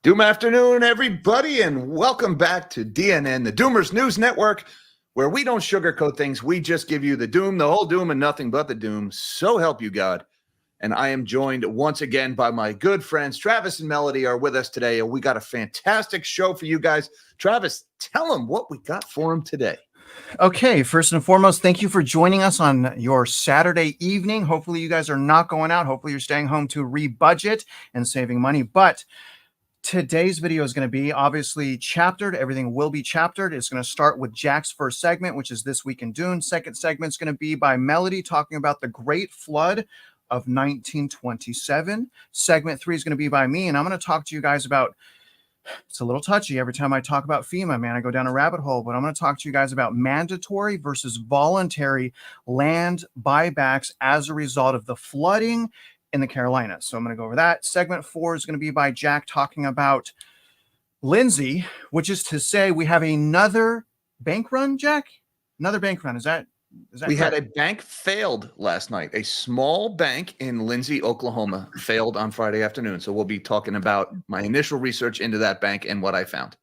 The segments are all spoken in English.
Doom afternoon, everybody, and welcome back to DNN, the Doomers News Network, where we don't sugarcoat things. We just give you the doom, the whole doom, and nothing but the doom. So help you God. And I am joined once again by my good friends, Travis and Melody are with us today, and we got a fantastic show for you guys. Travis, tell them what we got for them today. Okay, first and foremost, thank you for joining us on your Saturday evening. Hopefully you guys are not going out. Hopefully you're staying home to rebudget and saving money. But today's video is going to be obviously chaptered. Everything will be chaptered. It's going to start with Jack's first segment, which is This Week in Dune. Second segment is going to be by Melody talking about the Great Flood of 1927. Segment 3 is going to be by me, and I'm going to talk to you guys about, it's a little touchy every time I talk about FEMA, man. I go down a rabbit hole, but I'm going to talk to you guys about mandatory versus voluntary land buybacks as a result of the flooding in the Carolinas. So I'm going to go over that. Segment 4 is going to be by Jack talking about Lindsey, which is to say we have another bank run, Jack? Another bank run. Is that we correct? had a bank failed last night. A small bank in Lindsey, Oklahoma failed on Friday afternoon. So we'll be talking about my initial research into that bank and what I found.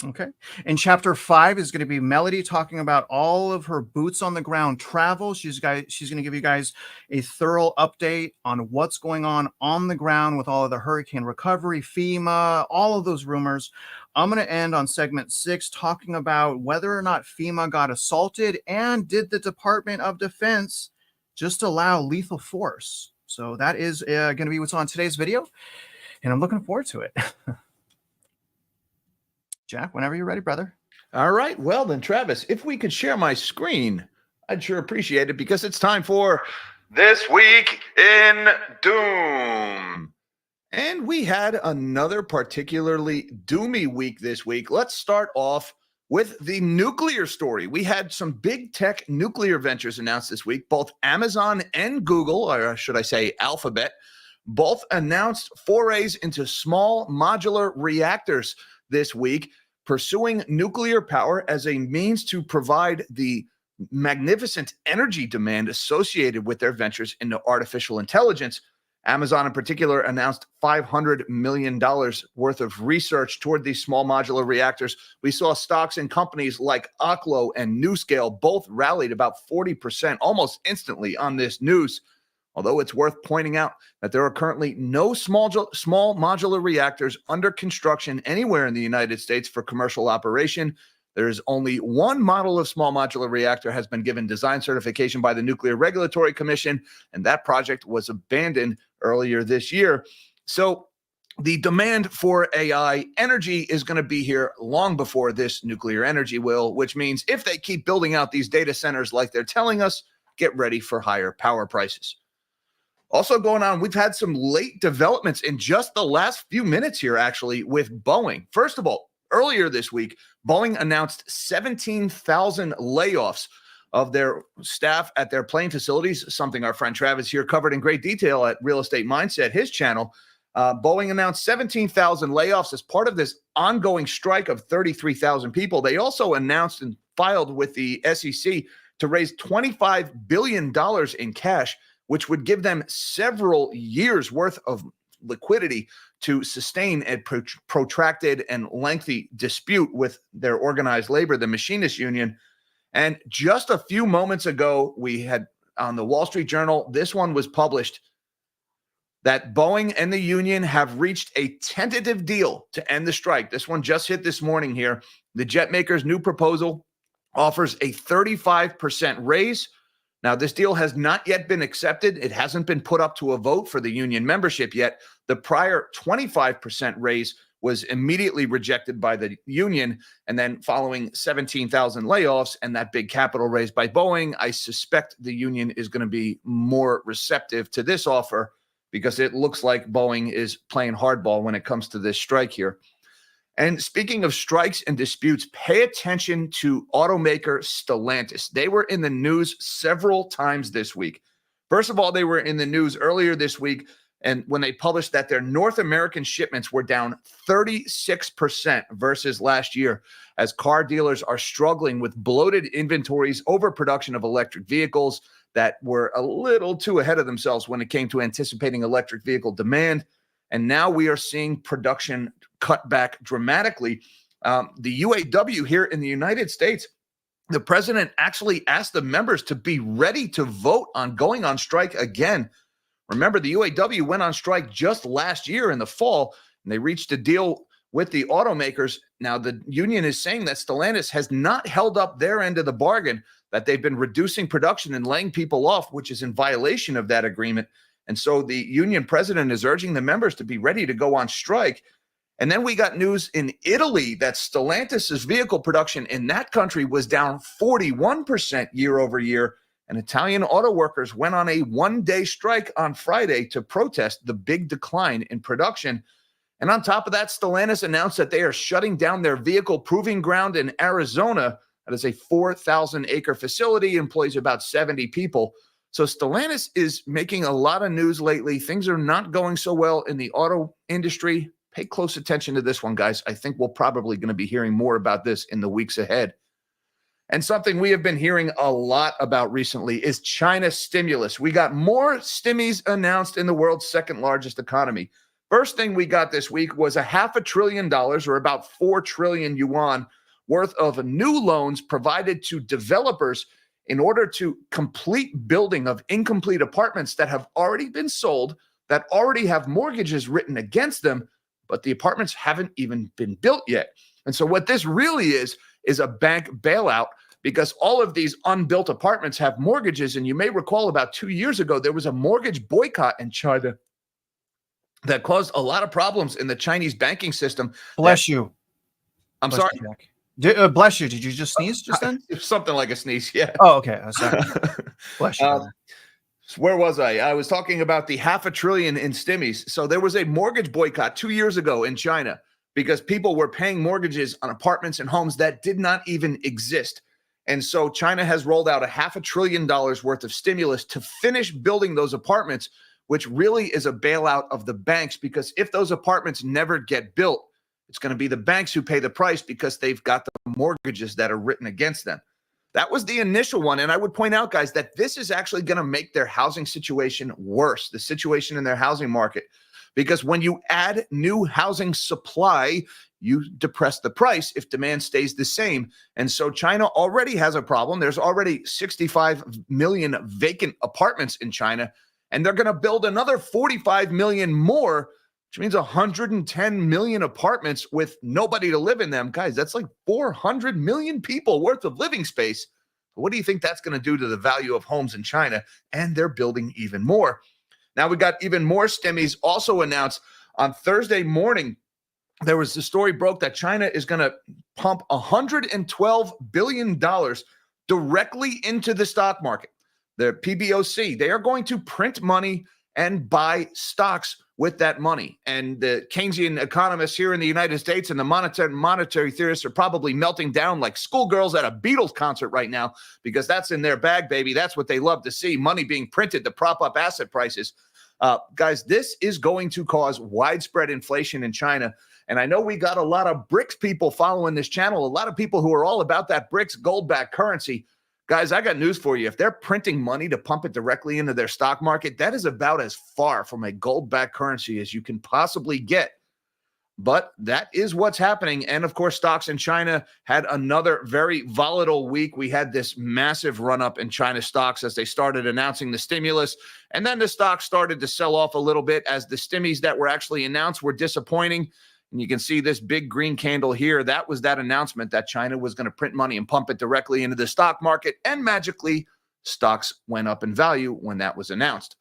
Okay. And chapter 5 is going to be Melody talking about all of her boots on the ground travel. She's going to give you guys a thorough update on what's going on the ground with all of the hurricane recovery, FEMA, all of those rumors. I'm going to end on segment 6 talking about whether or not FEMA got assaulted and did the Department of Defense just allow lethal force. So that is going to be what's on today's video, and I'm looking forward to it. Jack, whenever you're ready, brother. All right. Well, then, Travis, if we could share my screen, I'd sure appreciate it because it's time for This Week in Doom. And we had another particularly doomy week this week. Let's start off with the nuclear story. We had some big tech nuclear ventures announced this week. Both Amazon and Google, or should I say Alphabet, both announced forays into small modular reactors this week, pursuing nuclear power as a means to provide the magnificent energy demand associated with their ventures into artificial intelligence. Amazon in particular announced $500 million worth of research toward these small modular reactors. We saw stocks in companies like Oklo and NewScale both rallied about 40% almost instantly on this news. Although it's worth pointing out that there are currently no small modular reactors under construction anywhere in the United States for commercial operation. There is only one model of small modular reactor has been given design certification by the Nuclear Regulatory Commission, and that project was abandoned earlier this year. So the demand for AI energy is going to be here long before this nuclear energy will, which means if they keep building out these data centers like they're telling us, get ready for higher power prices. Also going on, we've had some late developments in just the last few minutes here, actually, with Boeing. First of all, earlier this week, Boeing announced 17,000 layoffs of their staff at their plane facilities, something our friend Travis here covered in great detail at Real Estate Mindset, his channel. Boeing announced 17,000 layoffs as part of this ongoing strike of 33,000 people. They also announced and filed with the SEC to raise $25 billion in cash, which would give them several years worth of liquidity to sustain a protracted and lengthy dispute with their organized labor, the Machinists Union. And just a few moments ago, we had on the Wall Street Journal, this one was published, that Boeing and the union have reached a tentative deal to end the strike. This one just hit this morning here. The jet maker's new proposal offers a 35% raise. Now, this deal has not yet been accepted. It hasn't been put up to a vote for the union membership yet. The prior 25% raise was immediately rejected by the union. And then following 17,000 layoffs and that big capital raise by Boeing, I suspect the union is going to be more receptive to this offer because it looks like Boeing is playing hardball when it comes to this strike here. And speaking of strikes and disputes, pay attention to automaker Stellantis. They were in the news several times this week. First of all, they were in the news earlier this week, and when they published that their North American shipments were down 36% versus last year, as car dealers are struggling with bloated inventories, overproduction of electric vehicles that were a little too ahead of themselves when it came to anticipating electric vehicle demand. And now we are seeing production cut back dramatically. The UAW here in the United States, the president actually asked the members to be ready to vote on going on strike again. Remember, the UAW went on strike just last year in the fall, and they reached a deal with the automakers. Now, the union is saying that Stellantis has not held up their end of the bargain, that they've been reducing production and laying people off, which is in violation of that agreement. And so the union president is urging the members to be ready to go on strike. And then we got news in Italy that Stellantis' vehicle production in that country was down 41% year over year. And Italian auto workers went on a one-day strike on Friday to protest the big decline in production. And on top of that, Stellantis announced that they are shutting down their vehicle proving ground in Arizona. That is a 4,000-acre facility, employs about 70 people. So Stellantis is making a lot of news lately. Things are not going so well in the auto industry. Pay close attention to this one, guys. I think we're probably going to be hearing more about this in the weeks ahead. And something we have been hearing a lot about recently is China stimulus. We got more stimmies announced in the world's second largest economy. First thing we got this week was $500 billion, or about 4 trillion yuan, worth of new loans provided to developers in order to complete building of incomplete apartments that have already been sold, that already have mortgages written against them, but the apartments haven't even been built yet. And so what this really is a bank bailout, because all of these unbuilt apartments have mortgages. And you may recall about 2 years ago, there was a mortgage boycott in China that caused a lot of problems in the Chinese banking system. Bless you. I'm Bless sorry. you, Jack. Bless you. Did you just sneeze just then? Something like a sneeze, yeah. Oh, okay. Sorry. Bless you. Where was I? I was talking about the $500 billion in stimmies. So there was a mortgage boycott 2 years ago in China because people were paying mortgages on apartments and homes that did not even exist. And so China has rolled out $500 billion worth of stimulus to finish building those apartments, which really is a bailout of the banks, because if those apartments never get built, it's going to be the banks who pay the price because they've got the mortgages that are written against them. That was the initial one. And I would point out, guys, that this is actually going to make their housing situation worse, the situation in their housing market, because when you add new housing supply, you depress the price if demand stays the same. And so China already has a problem. There's already 65 million vacant apartments in China, and they're going to build another 45 million more, which means 110 million apartments with nobody to live in them. Guys, that's like 400 million people worth of living space. What do you think that's going to do to the value of homes in China? And they're building even more. Now we got even more stimmies also announced on Thursday morning. There was the story broke that China is going to pump $112 billion directly into the stock market. The PBOC, they are going to print money and buy stocks with that money. And the Keynesian economists here in the United States and the monetary theorists are probably melting down like schoolgirls at a Beatles concert right now, because that's in their bag, baby. That's what they love to see, money being printed to prop up asset prices. Guys, this is going to cause widespread inflation in China. And I know we got a lot of BRICS people following this channel, a lot of people who are all about that BRICS gold-backed currency. Guys, I got news for you. If they're printing money to pump it directly into their stock market, that is about as far from a gold-backed currency as you can possibly get. But that is what's happening. And of course, stocks in China had another very volatile week. We had this massive run-up in China stocks as they started announcing the stimulus. And then the stocks started to sell off a little bit as the stimmies that were actually announced were disappointing. And you can see this big green candle here. That was that announcement that China was going to print money and pump it directly into the stock market. And magically, stocks went up in value when that was announced.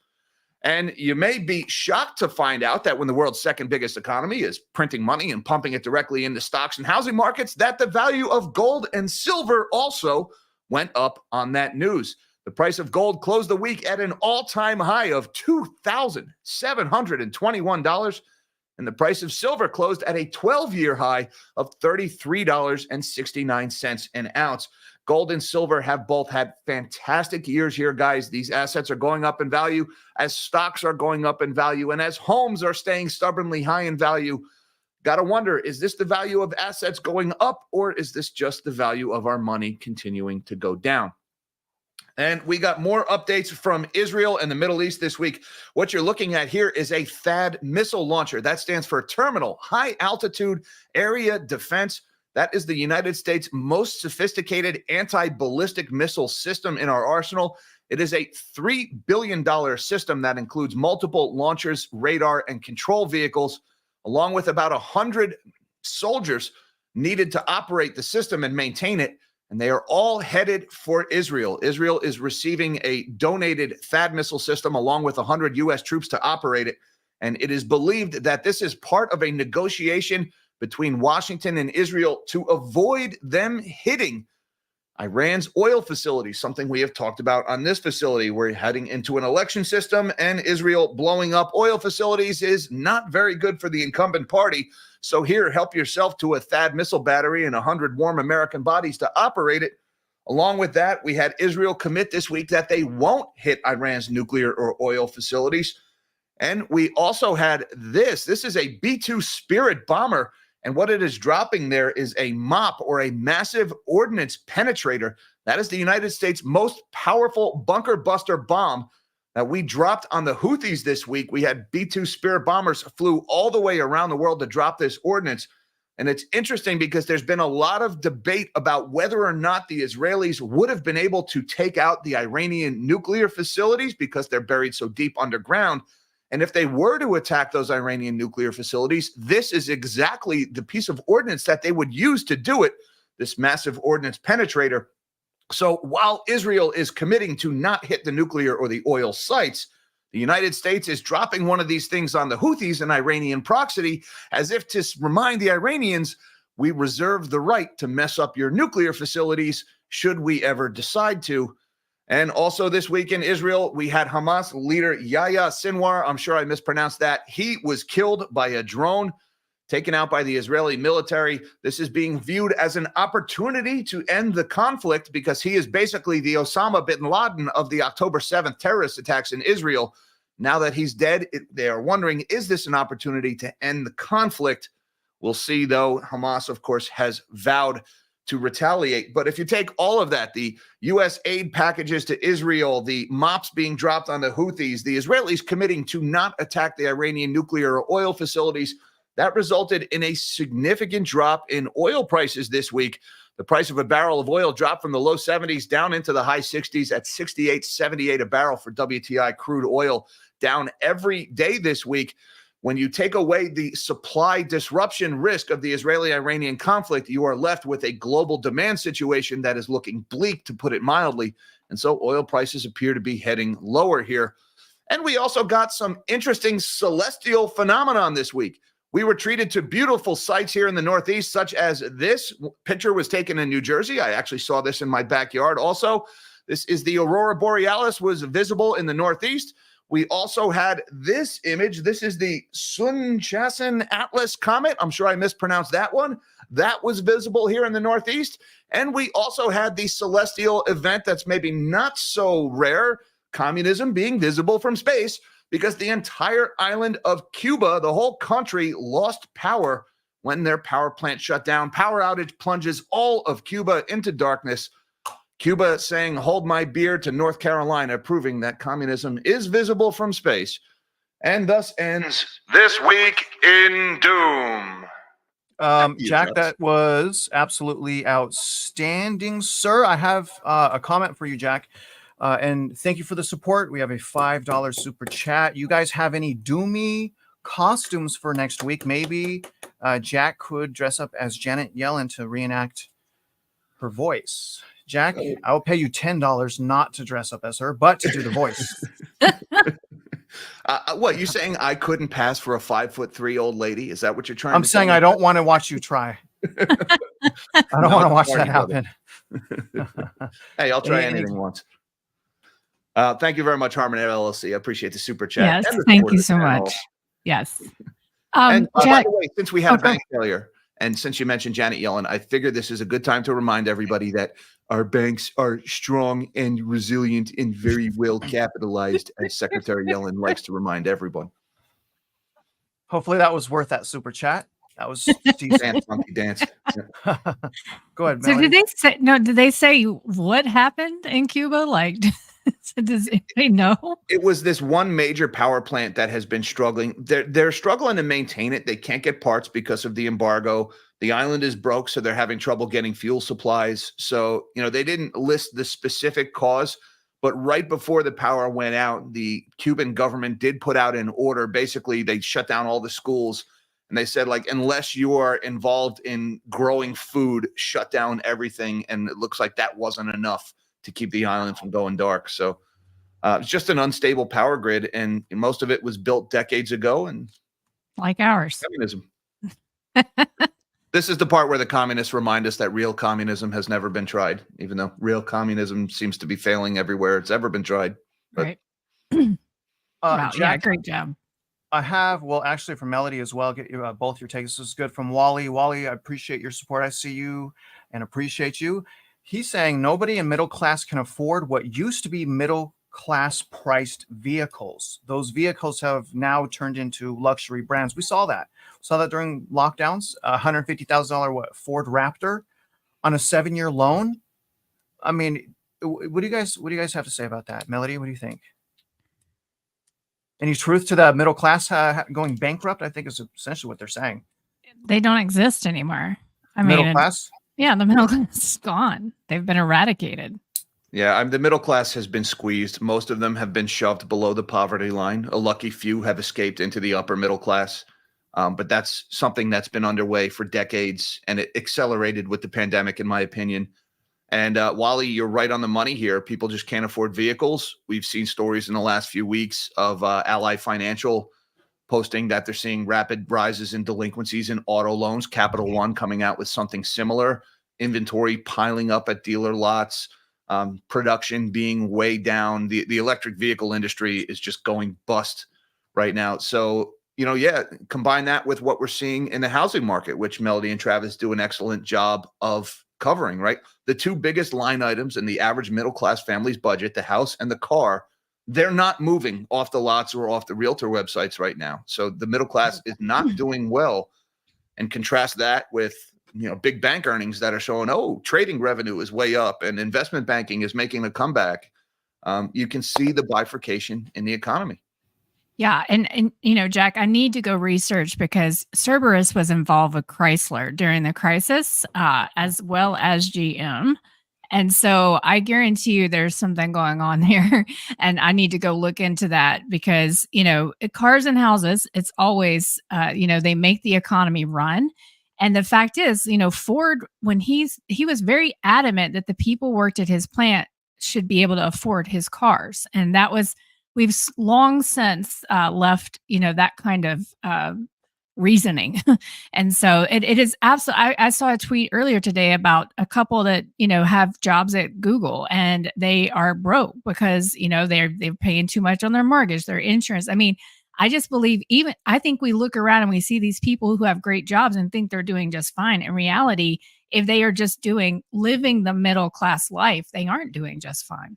And you may be shocked to find out that when the world's second biggest economy is printing money and pumping it directly into stocks and housing markets, that the value of gold and silver also went up on that news. The price of gold closed the week at an all-time high of $2,721. And the price of silver closed at a 12-year high of $33.69 an ounce. Gold and silver have both had fantastic years here, guys. These assets are going up in value as stocks are going up in value and as homes are staying stubbornly high in value. Got to wonder, is this the value of assets going up, or is this just the value of our money continuing to go down? And we got more updates from Israel and the Middle East this week. What you're looking at here is a THAAD missile launcher. That stands for Terminal High Altitude Area Defense. That is the United States' most sophisticated anti-ballistic missile system in our arsenal. It is a $3 billion system that includes multiple launchers, radar, and control vehicles, along with about 100 soldiers needed to operate the system and maintain it. And they are all headed for Israel. Israel is receiving a donated THAAD missile system along with 100 U.S. troops to operate it. And it is believed that this is part of a negotiation between Washington and Israel to avoid them hitting Iran's oil facilities, something we have talked about on this facility. We're heading into an election system, and Israel blowing up oil facilities is not very good for the incumbent party. So here, help yourself to a THAAD missile battery and 100 warm American bodies to operate it. Along with that, we had Israel commit this week that they won't hit Iran's nuclear or oil facilities. And we also had this. This is a B-2 Spirit bomber. And what it is dropping there is a MOP, or a massive ordnance penetrator. That is the United States' most powerful bunker buster bomb that we dropped on the Houthis this week. We had B-2 Spirit bombers flew all the way around the world to drop this ordnance. And it's interesting because there's been a lot of debate about whether or not the Israelis would have been able to take out the Iranian nuclear facilities because they're buried so deep underground. And if they were to attack those Iranian nuclear facilities, this is exactly the piece of ordnance that they would use to do it, this massive ordnance penetrator. So while Israel is committing to not hit the nuclear or the oil sites, the United States is dropping one of these things on the Houthis, an Iranian proxy, as if to remind the Iranians, we reserve the right to mess up your nuclear facilities should we ever decide to. And also this week in Israel, we had Hamas leader Yahya Sinwar. I'm sure I mispronounced that. He was killed by a drone taken out by the Israeli military. This is being viewed as an opportunity to end the conflict because he is basically the Osama bin Laden of the October 7th terrorist attacks in Israel. Now that he's dead, they are wondering, is this an opportunity to end the conflict? We'll see, though. Hamas, of course, has vowed to retaliate. But if you take all of that, the U.S. aid packages to Israel, the MOPs being dropped on the Houthis, the Israelis committing to not attack the Iranian nuclear or oil facilities, that resulted in a significant drop in oil prices this week. The price of a barrel of oil dropped from the low 70s down into the high 60s at $68.78 a barrel for WTI crude oil, down every day this week. When you take away the supply disruption risk of the Israeli-Iranian conflict, you are left with a global demand situation that is looking bleak, to put it mildly. And so oil prices appear to be heading lower here. And we also got some interesting celestial phenomenon this week. We were treated to beautiful sights here in the Northeast, such as this picture was taken in New Jersey. I actually saw this in my backyard also. This is the Aurora Borealis was visible in the Northeast. We also had this image. This is the Sunchasen Atlas Comet. I'm sure I mispronounced that one. That was visible here in the Northeast. And we also had the celestial event that's maybe not so rare, communism being visible from space, because the entire island of Cuba, the whole country, lost power when their power plant shut down. Power outage plunges all of Cuba into darkness. Cuba saying, hold my beer, to North Carolina, proving that communism is visible from space. And thus ends This Week in Doom. Jack, that was absolutely outstanding, sir. I have a comment for you, Jack. And thank you for the support. We have a $5 super chat. You guys have any doomy costumes for next week? Maybe Jack could dress up as Janet Yellen to reenact her voice. Jack, I'll pay you $10 not to dress up as her, but to do the voice. What, you saying I couldn't pass for a 5'3" old lady? Is that what you're trying I'm to saying I don't want to watch you try. I don't want to watch that happen. Hey, I'll try anything once. Thank you very much, Harmon LLC. I appreciate the super chat. Yes, thank you so much. Yes. And by Jack, the way, since we had a bank failure, and since you mentioned Janet Yellen, I figured this is a good time to remind everybody that our banks are strong and resilient and very well capitalized, as Secretary Yellen likes to remind everyone. Hopefully that was worth that super chat. That was Steve's Dance, monkey dance. Go ahead, So Melanie. did they say no? Did they say what happened in Cuba? Like, does anybody know? It was this one major power plant that has been struggling. They're struggling to maintain it. They can't get parts because of the embargo. The island is broke, so they're having trouble getting fuel supplies. So, they didn't list the specific cause, but right before the power went out, the Cuban government did put out an order. Basically, they shut down all the schools, and they said, like, unless you are involved in growing food, shut down everything. And it looks like that wasn't enough to keep the island from going dark. So it's just an unstable power grid, and most of it was built decades ago. And Like ours. communism. This is the part where the communists remind us that real communism has never been tried, even though real communism seems to be failing everywhere it's ever been tried. But, Right. Wow, yeah, Jack, great job. I have, well, actually from Melody as well, get both your takes. This is good from Wally. Wally, I appreciate your support. I see you and appreciate you. He's saying nobody in middle class can afford what used to be middle class priced vehicles. Those vehicles have now turned into luxury brands. We saw that during lockdowns. $150,000 Ford Raptor on a 7-year loan. I mean, what do you guys have to say about that? Melody, what do you think? Any truth to the middle class going bankrupt? I think is essentially what they're saying. They don't exist anymore. I mean, Middle class? Yeah, the middle class is gone. They've been eradicated. yeah, the middle class has been squeezed. Most of them have been shoved below the poverty line. A lucky few have escaped into the upper middle class. But that's something that's been underway for decades, and it accelerated with the pandemic, in my opinion. And Wally, you're right on the money here. People just can't afford vehicles. We've seen stories in the last few weeks of Ally Financial posting that they're seeing rapid rises in delinquencies in auto loans. Capital One coming out with something similar. Inventory piling up at dealer lots. Production being way down. The electric vehicle industry is just going bust right now. So, combine that with what we're seeing in the housing market, which Melody and Travis do an excellent job of covering, right? The two biggest line items in the average middle-class family's budget, the house and the car, they're not moving off the lots or off the realtor websites right now. So the middle class is not doing well. And contrast that with, big bank earnings that are showing, trading revenue is way up and investment banking is making a comeback. You can see the bifurcation in the economy. Yeah. And Jack, I need to go research because Cerberus was involved with Chrysler during the crisis, as well as GM. And so I guarantee you there's something going on there. And I need to go look into that because, cars and houses, it's always, they make the economy run. And the fact is, Ford, when he was very adamant that the people worked at his plant should be able to afford his cars. And that was, we've long since left, that kind of reasoning. And so it is absolutely, I saw a tweet earlier today about a couple that, have jobs at Google and they are broke because, they're paying too much on their mortgage, their insurance. I mean, I just believe I think we look around and we see these people who have great jobs and think they're doing just fine. In reality, if they are just living the middle class life, they aren't doing just fine.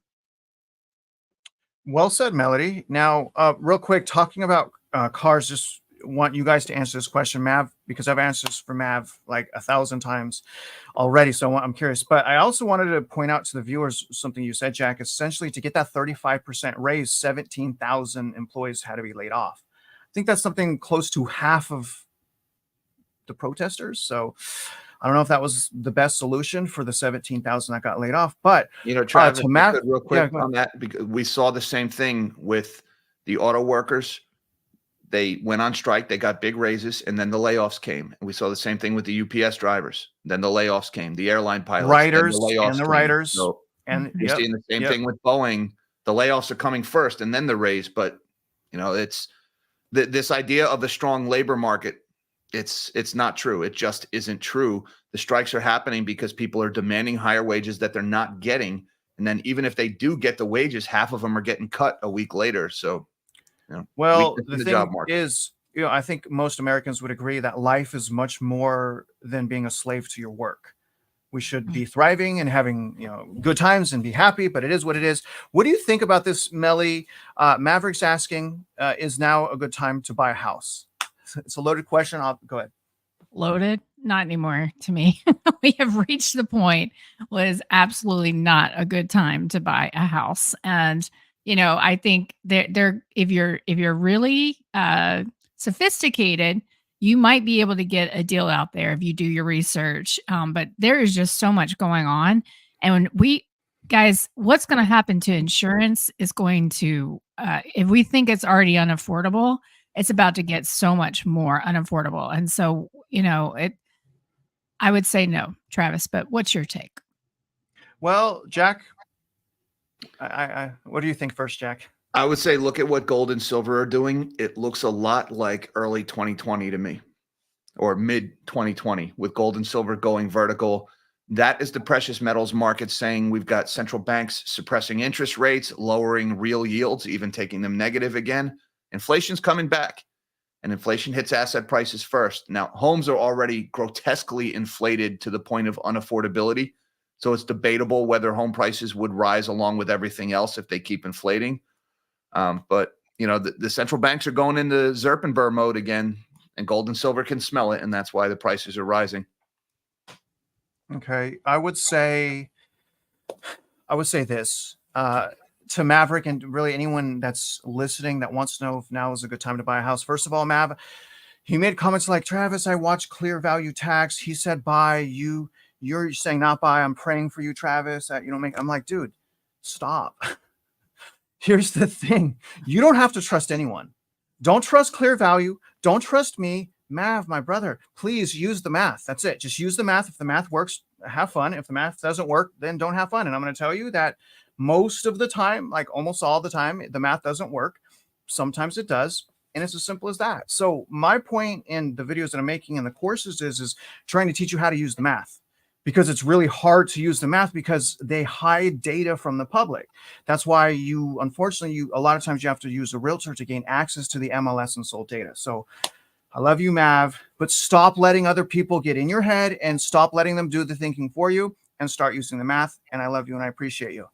Well said, Melody. Now, real quick, talking about cars, just want you guys to answer this question, Mav, because I've answered this for Mav like 1,000 times already. So I'm curious, but I also wanted to point out to the viewers something you said, Jack. Essentially, to get that 35% raise, 17,000 employees had to be laid off. I think that's something close to half of the protesters. So I don't know if that was the best solution for the 17,000 that got laid off, but Travis, to Matt, real quick on that, because we saw the same thing with the auto workers. They went on strike, they got big raises, and then the layoffs came. And we saw the same thing with the UPS drivers. Then the layoffs came, the airline pilots, writers, and the writers. So, and you're seeing the same thing with Boeing. The layoffs are coming first and then the raise. But, it's this idea of the strong labor market. It's not true. It just isn't true. The strikes are happening because people are demanding higher wages that they're not getting. And then even if they do get the wages, half of them are getting cut a week later. So, well, the thing is, I think most Americans would agree that life is much more than being a slave to your work. We should be thriving and having, good times and be happy, but it is what it is. What do you think about this, Melly? Maverick's asking, is now a good time to buy a house? It's a loaded question. I'll go ahead. loaded? Not anymore to me. We have reached the point was absolutely not a good time to buy a house. And, I think they're if you're really sophisticated, you might be able to get a deal out there if you do your research. But there is just so much going on. And when guys, what's going to happen to insurance is going to, if we think it's already unaffordable, it's about to get so much more unaffordable. And so, I would say no, Travis, but what's your take? Well, Jack, what do you think first, Jack? I would say look at what gold and silver are doing. It looks a lot like early 2020 to me, or mid 2020, with gold and silver going vertical. That is the precious metals market saying we've got central banks suppressing interest rates, lowering real yields, even taking them negative again. Inflation's coming back, and inflation hits asset prices first. Now, homes are already grotesquely inflated to the point of unaffordability. So it's debatable whether home prices would rise along with everything else if they keep inflating. But, the central banks are going into Zerpenberg mode again, and gold and silver can smell it, and that's why the prices are rising. Okay, I would say this to Maverick and really anyone that's listening that wants to know if now is a good time to buy a house. First of all, Mav, he made comments like, Travis, I watched Clear Value Tax. He said buy. You're saying not buy. I'm praying for you, Travis. That I'm like, dude, stop. Here's the thing. You don't have to trust anyone. Don't trust Clear Value. Don't trust me. Mav, my brother, please use the math. That's it. Just use the math. If the math works, have fun. If the math doesn't work, then don't have fun. And I'm going to tell you that most of the time, like almost all the time, the math doesn't work. Sometimes it does. And it's as simple as that. So my point in the videos that I'm making in the courses is trying to teach you how to use the math, because it's really hard to use the math because they hide data from the public. That's why unfortunately, a lot of times you have to use a realtor to gain access to the MLS and sold data. So I love you, Mav, but stop letting other people get in your head and stop letting them do the thinking for you and start using the math. And I love you and I appreciate you.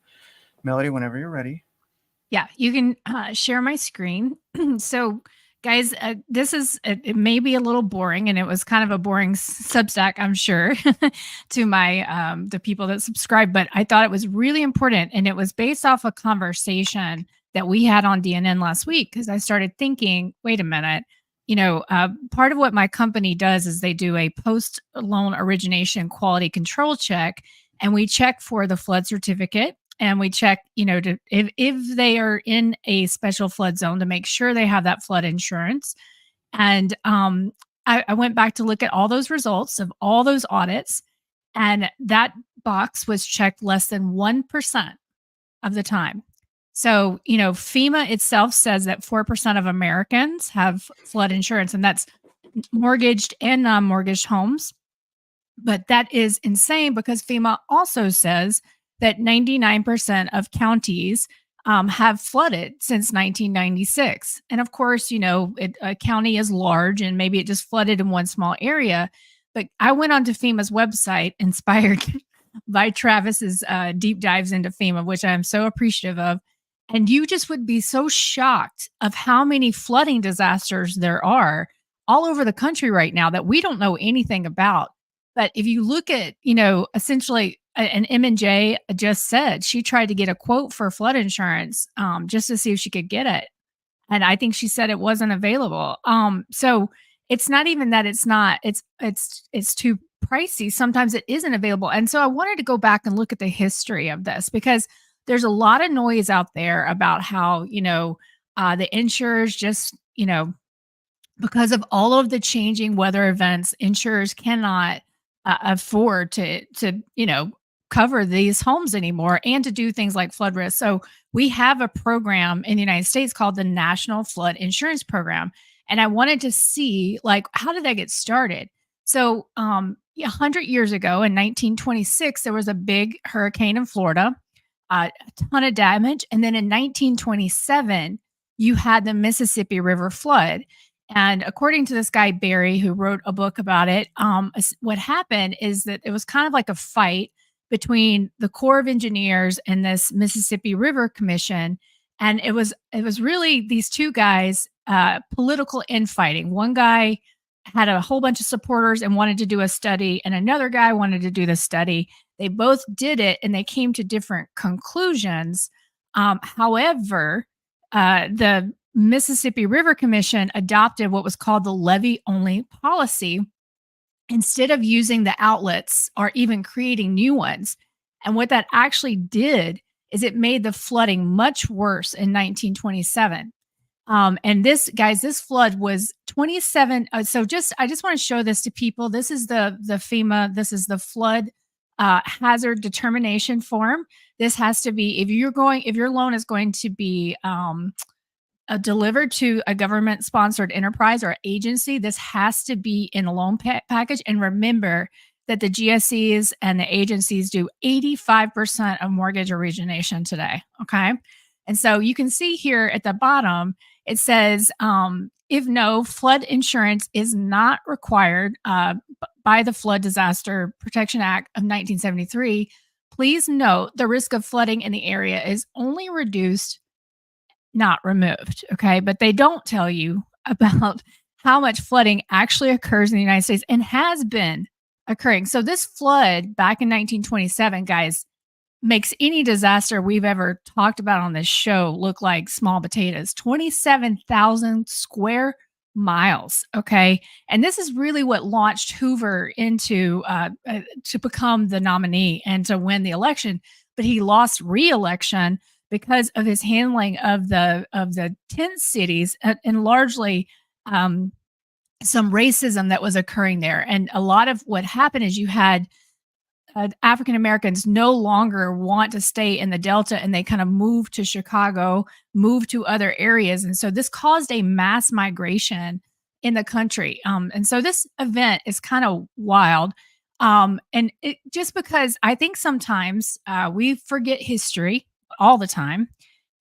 Melody, whenever you're ready. Yeah, you can share my screen. So, guys, it may be a little boring, and it was kind of a boring Substack, I'm sure, to the people that subscribe, but I thought it was really important, and it was based off a conversation that we had on DNN last week, because I started thinking, wait a minute, part of what my company does is they do a post-loan origination quality control check, and we check for the flood certificate. And we check, if they are in a special flood zone, to make sure they have that flood insurance. And I went back to look at all those results of all those audits, and that box was checked less than 1% of the time. So, FEMA itself says that 4% of Americans have flood insurance, and that's mortgaged and non-mortgaged homes. But that is insane, because FEMA also says that 99% of counties have flooded since 1996. And of course, a county is large and maybe it just flooded in one small area. But I went onto FEMA's website, inspired by Travis's deep dives into FEMA, which I'm so appreciative of. And you just would be so shocked of how many flooding disasters there are all over the country right now that we don't know anything about. But if you look at, essentially, and M&J just said she tried to get a quote for flood insurance just to see if she could get it. And I think she said it wasn't available. So it's not even that it's too pricey. Sometimes it isn't available. And so I wanted to go back and look at the history of this, because there's a lot of noise out there about how, the insurers just, because of all of the changing weather events, insurers cannot afford to cover these homes anymore and to do things like flood risk. So we have a program in the United States called the National Flood Insurance Program. And I wanted to see, how did that get started? So 100 years ago in 1926, there was a big hurricane in Florida, a ton of damage. And then in 1927, you had the Mississippi River flood. And according to this guy, Barry, who wrote a book about it, what happened is that it was kind of like a fight between the Corps of Engineers and this Mississippi River Commission. And it was really these two guys, political infighting. One guy had a whole bunch of supporters and wanted to do a study, and another guy wanted to do the study. They both did it, and they came to different conclusions. However, the Mississippi River Commission adopted what was called the levee-only policy instead of using the outlets or even creating new ones. And what that actually did is it made the flooding much worse in 1927. And this, guys, this flood was 27. I just want to show this to people. This is the FEMA. This is the flood hazard determination form. This has to be, if your loan is going to be delivered to a government sponsored enterprise or agency, this has to be in a loan package. And remember that the GSEs and the agencies do 85% of mortgage origination today. Okay. And so you can see here at the bottom, it says, if no, flood insurance is not required by the Flood Disaster Protection Act of 1973. Please note the risk of flooding in the area is only reduced, not removed. Okay. But they don't tell you about how much flooding actually occurs in the United States and has been occurring. So this flood back in 1927, guys, makes any disaster we've ever talked about on this show look like small potatoes. 27,000 square miles. Okay. And this is really what launched Hoover into to become the nominee and to win the election. But he lost re-election because of his handling of the tent cities and largely some racism that was occurring there. And a lot of what happened is you had African Americans no longer want to stay in the Delta, and they kind of moved to Chicago, moved to other areas. And so this caused a mass migration in the country. And so this event is kind of wild. And it, just because I think sometimes we forget history all the time,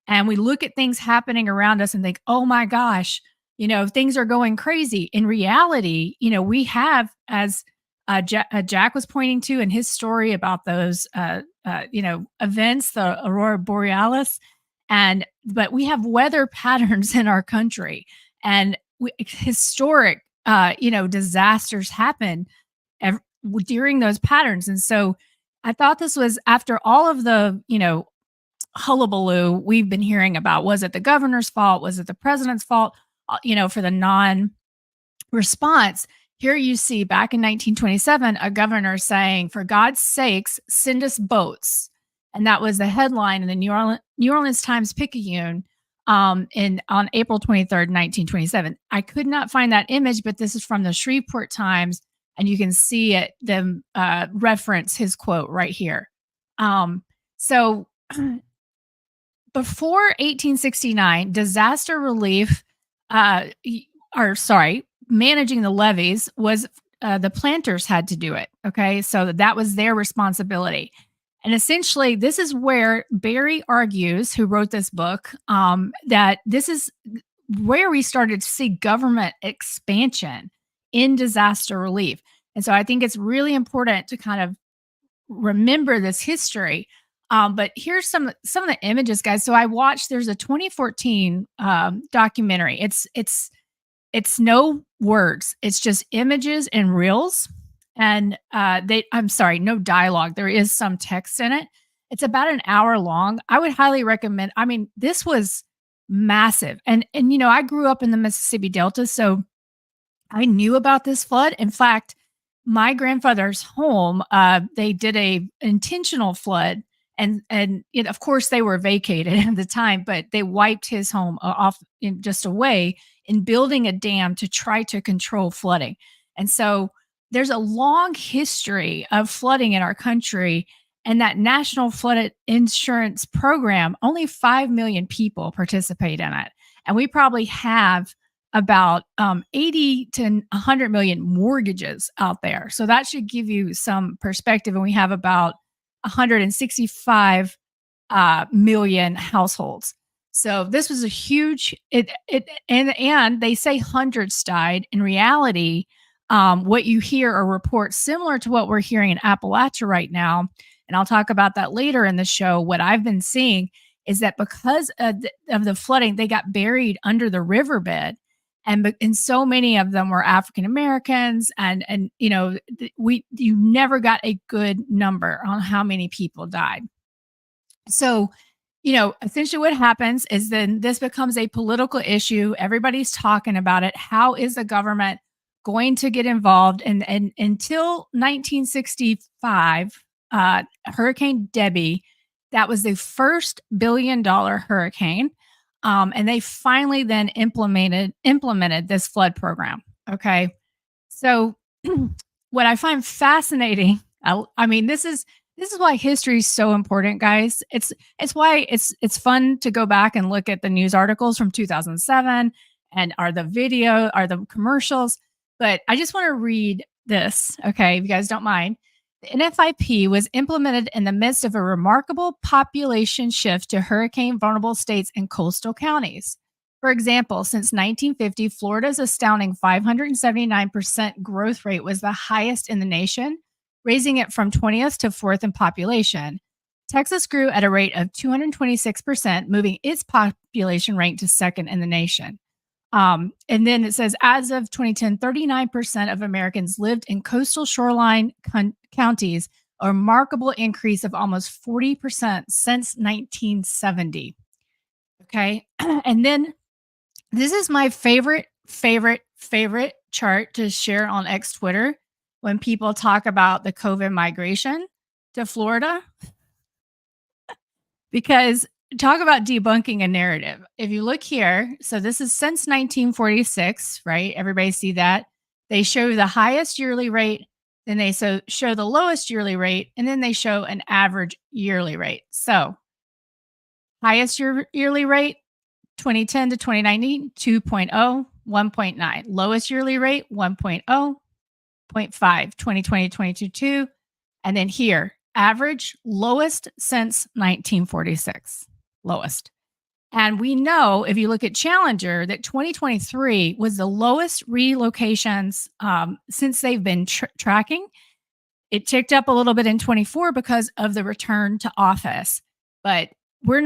and we look at things happening around us and think, oh my gosh, things are going crazy. In reality, we have, as Jack was pointing to in his story about those, events, the Aurora Borealis, but we have weather patterns in our country, and historic, disasters happen during those patterns. And so I thought this was, after all of the, hullabaloo we've been hearing about, was it the governor's fault? Was it the president's fault? For the non-response. Here you see back in 1927, a governor saying, for God's sakes, send us boats. And that was the headline in the New Orleans Times-Picayune on April 23rd, 1927. I could not find that image, but this is from the Shreveport Times, and you can see them reference his quote right here. So before 1869, disaster relief, managing the levees was the planters had to do it. Okay. So that was their responsibility. And essentially, this is where Barry argues, who wrote this book, that this is where we started to see government expansion in disaster relief. And so I think it's really important to kind of remember this history. But here's some of the images, guys. So I watched, there's a 2014 documentary. It's no words. It's just images and reels. And no dialogue. There is some text in it. It's about an hour long. I would highly recommend. I mean, this was massive. And I grew up in the Mississippi Delta, so I knew about this flood. In fact, my grandfather's home, they did a intentional flood. And of course, they were vacated at the time, but they wiped his home off away in building a dam to try to control flooding. And so there's a long history of flooding in our country, and that National Flood Insurance Program, only 5 million people participate in it. And we probably have about 80 to 100 million mortgages out there. So that should give you some perspective. And we have about 165 million households. So this was a huge, and they say hundreds died. In reality, what you hear are reports similar to what we're hearing in Appalachia right now. And I'll talk about that later in the show. What I've been seeing is that because of the flooding, they got buried under the riverbed. and so many of them were African Americans, and you never got a good number on how many people died. So, essentially what happens is then this becomes a political issue. Everybody's talking about it. How is the government going to get involved? And until 1965, Hurricane Debbie, that was the first $1 billion hurricane. And they finally then implemented this flood program. Okay. So what I find fascinating, I mean, this is why history is so important, guys. It's why it's fun to go back and look at the news articles from 2007 and are the commercials. But I just want to read this, okay, if you guys don't mind. The NFIP was implemented in the midst of a remarkable population shift to hurricane vulnerable states and coastal counties. For example, since 1950, Florida's astounding 579% growth rate was the highest in the nation, raising it from 20th to 4th in population. Texas grew at a rate of 226%, moving its population rank to 2nd in the nation. And then it says, as of 2010, 39% of Americans lived in coastal shoreline counties, a remarkable increase of almost 40% since 1970. Okay. And then this is my favorite chart to share on X Twitter when people talk about the COVID migration to Florida. Because talk about debunking a narrative. If you look here, so this is since 1946, right? Everybody see that? They show the highest yearly rate, then they show the lowest yearly rate, and then they show an average yearly rate. So highest yearly rate, 2010 to 2019, 2.0, 1.9. Lowest yearly rate, 1.0, 0.5, 2020 to 2022. And then here, average, lowest since 1946. Lowest. And we know, if you look at Challenger, that 2023 was the lowest relocations since they've been tracking. It ticked up a little bit in 24 because of the return to office. But we're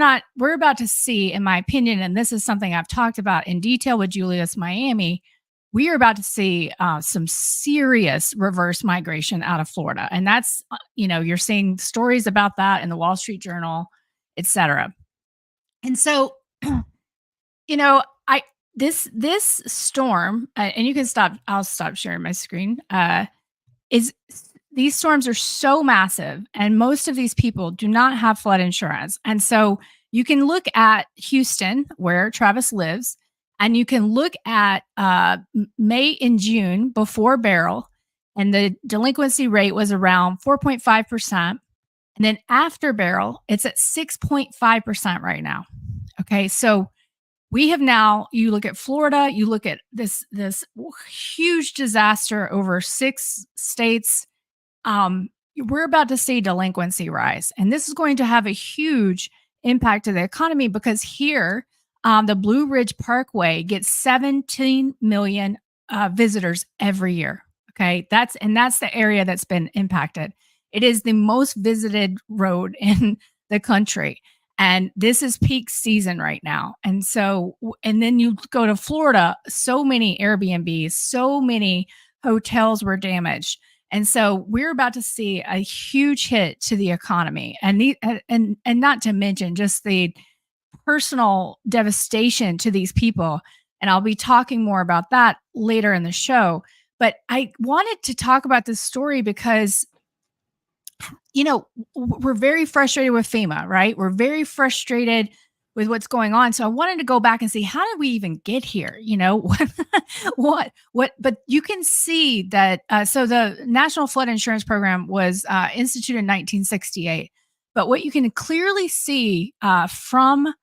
about to see, in my opinion, and this is something I've talked about in detail with Julius Miami, we are about to see some serious reverse migration out of Florida. And that's, you're seeing stories about that in the Wall Street Journal, et cetera. And so, this storm, and you can stop, I'll stop sharing my screen, these storms are so massive, and most of these people do not have flood insurance. And so you can look at Houston, where Travis lives, and you can look at May and June before Beryl, and the delinquency rate was around 4.5%. And then after Beryl, it's at 6.5% right now. Okay, so we have now, you look at Florida, you look at this huge disaster over 6 states. We're about to see delinquency rise, and this is going to have a huge impact to the economy because here, the Blue Ridge Parkway gets 17 million visitors every year. Okay, that's the area that's been impacted. It is the most visited road in the country. And this is peak season right now. And so, and then you go to Florida, so many Airbnbs, so many hotels were damaged. And so we're about to see a huge hit to the economy. And not to mention just the personal devastation to these people. And I'll be talking more about that later in the show. But I wanted to talk about this story because we're very frustrated with FEMA, right? We're very frustrated with what's going on. So I wanted to go back and see, how did we even get here? What, but you can see that. So the National Flood Insurance Program was instituted in 1968. But what you can clearly see from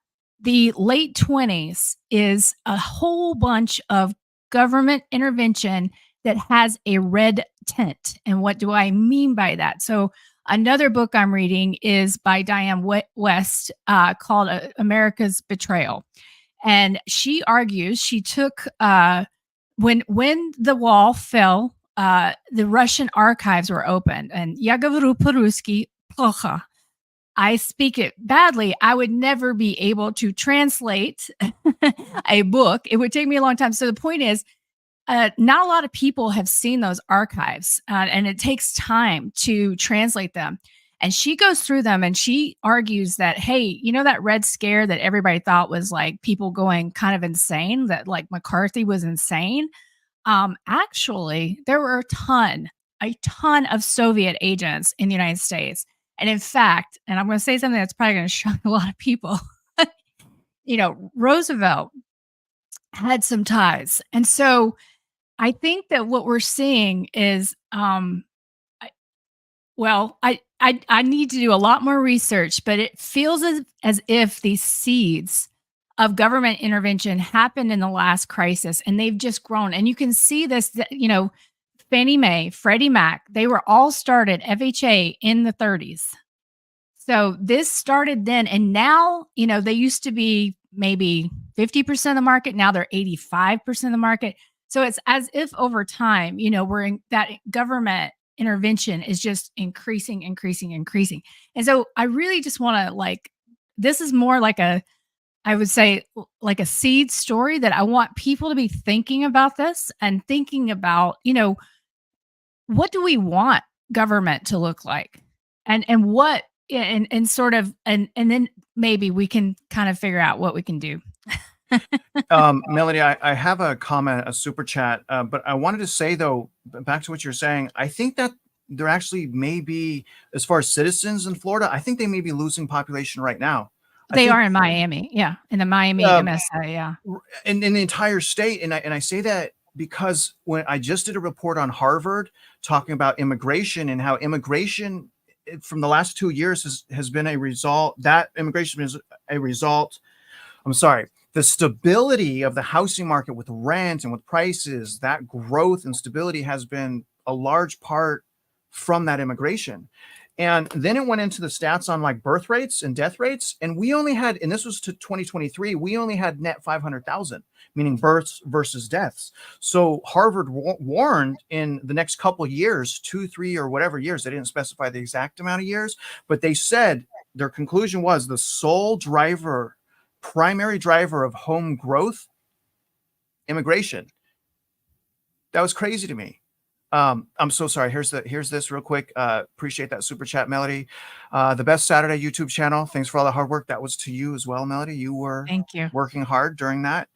the late 20s is a whole bunch of government intervention that has a red tint. And what do I mean by that? So another book I'm reading is by Diane West called America's Betrayal. And she argues, she took, when the wall fell, the Russian archives were opened, and Yagaveru Peruski, I speak it badly, I would never be able to translate a book. It would take me a long time. So the point is, not a lot of people have seen those archives, and it takes time to translate them. And she goes through them and she argues that, hey, you know, that Red Scare that everybody thought was like people going kind of insane, that like McCarthy was insane. Actually, there were a ton of Soviet agents in the United States. And in fact, and I'm going to say something that's probably going to shock a lot of people, you know, Roosevelt had some ties. And so I think that what we're seeing is, I need to do a lot more research, but it feels as if these seeds of government intervention happened in the last crisis and they've just grown. And you can see this, you know, Fannie Mae, Freddie Mac, they were all started FHA in the 30s. So this started then. And now, you know, they used to be maybe 50% of the market. Now they're 85% of the market. So it's as if over time, you know, we're in that government intervention is just increasing. And so I really just want to like, this is more like I would say like a seed story that I want people to be thinking about this and thinking about, you know, what do we want government to look like? And what and sort of and then maybe we can kind of figure out what we can do. Melody, I have a comment, a super chat, but I wanted to say though, back to what you're saying, I think that there actually may be, as far as citizens in Florida, I think they may be losing population right now. They are in Miami, yeah, in the Miami MSA, yeah, in the entire state, and I say that because when I just did a report on Harvard talking about immigration and how immigration from the last 2 years has been a result, that immigration is a result. I'm sorry. The stability of the housing market with rent and with prices, that growth and stability has been a large part from that immigration. And then it went into the stats on like birth rates and death rates. And we only had, and this was to 2023, we only had net 500,000, meaning births versus deaths. So Harvard warned in the next couple of years, 2, 3, or whatever years, they didn't specify the exact amount of years, but they said their conclusion was the sole driver, primary driver of home growth, immigration. That was crazy to me. I'm so sorry. Here's this real quick. Appreciate that super chat, Melody. The Best Saturday YouTube channel. Thanks for all the hard work. That was to you as well, Melody. You were thank you working hard during that.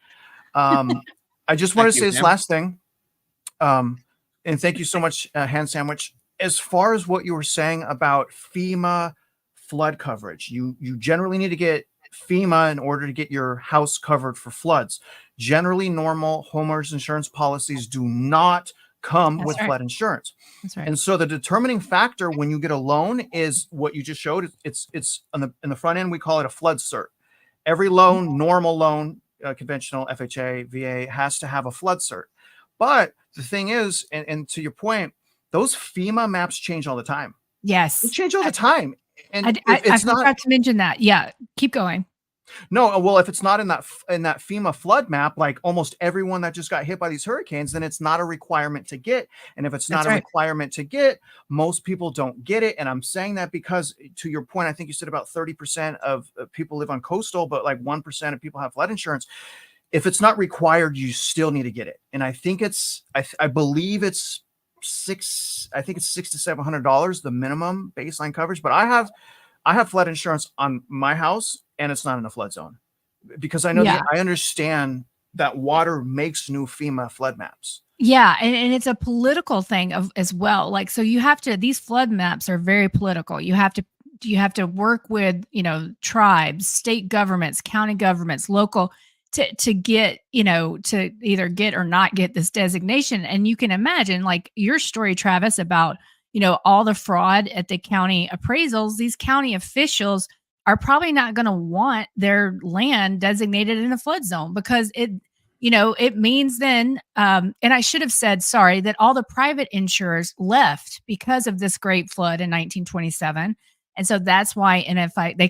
I just want to say this last thing. And thank you so much, Hand Sandwich. As far as what you were saying about FEMA flood coverage, you generally need to get FEMA in order to get your house covered for floods. Generally, normal homeowners insurance policies do not come with flood insurance. That's right. And so the determining factor when you get a loan is what you just showed. It's in the front end, we call it a flood cert. Every loan, normal loan, conventional FHA, VA has to have a flood cert. But the thing is, and to your point, those FEMA maps change all the time. Yes. They change all the time. And I forgot to mention that. Yeah. Keep going. No, well, if it's not in that FEMA flood map, like almost everyone that just got hit by these hurricanes, then it's not a requirement to get. And if it's not a requirement to get, most people don't get it. And I'm saying that because, to your point, I think you said about 30% of people live on coastal, but like 1% of people have flood insurance. If it's not required, you still need to get it. And I think I believe it's $600 to $700, the minimum baseline coverage. But I have flood insurance on my house, and it's not in a flood zone because I know I understand that water makes new FEMA flood maps. Yeah. And it's a political thing as well. Like, so you have to, these flood maps are very political. You have to work with, you know, tribes, state governments, county governments, local to get, you know, to either get or not get this designation. And you can imagine like your story, Travis, about, you know, all the fraud at the county appraisals. These county officials are probably not going to want their land designated in a flood zone because it means then, and I should have said, sorry, that all the private insurers left because of this great flood in 1927. And so that's why NFI, they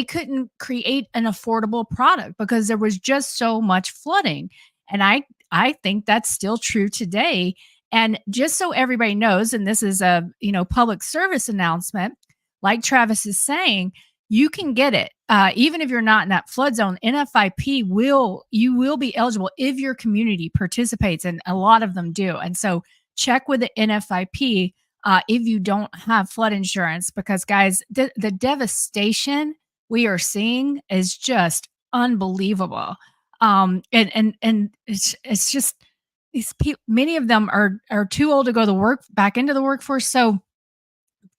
couldn't create an affordable product because there was just so much flooding. And I think that's still true today. And just so everybody knows, and this is a, you know, public service announcement, like Travis is saying, you can get it. Even if you're not in that flood zone, NFIP you will be eligible if your community participates, and a lot of them do. And so check with the NFIP if you don't have flood insurance, because guys, the devastation we are seeing is just unbelievable. And it's just these people, many of them are too old to go back into the workforce. So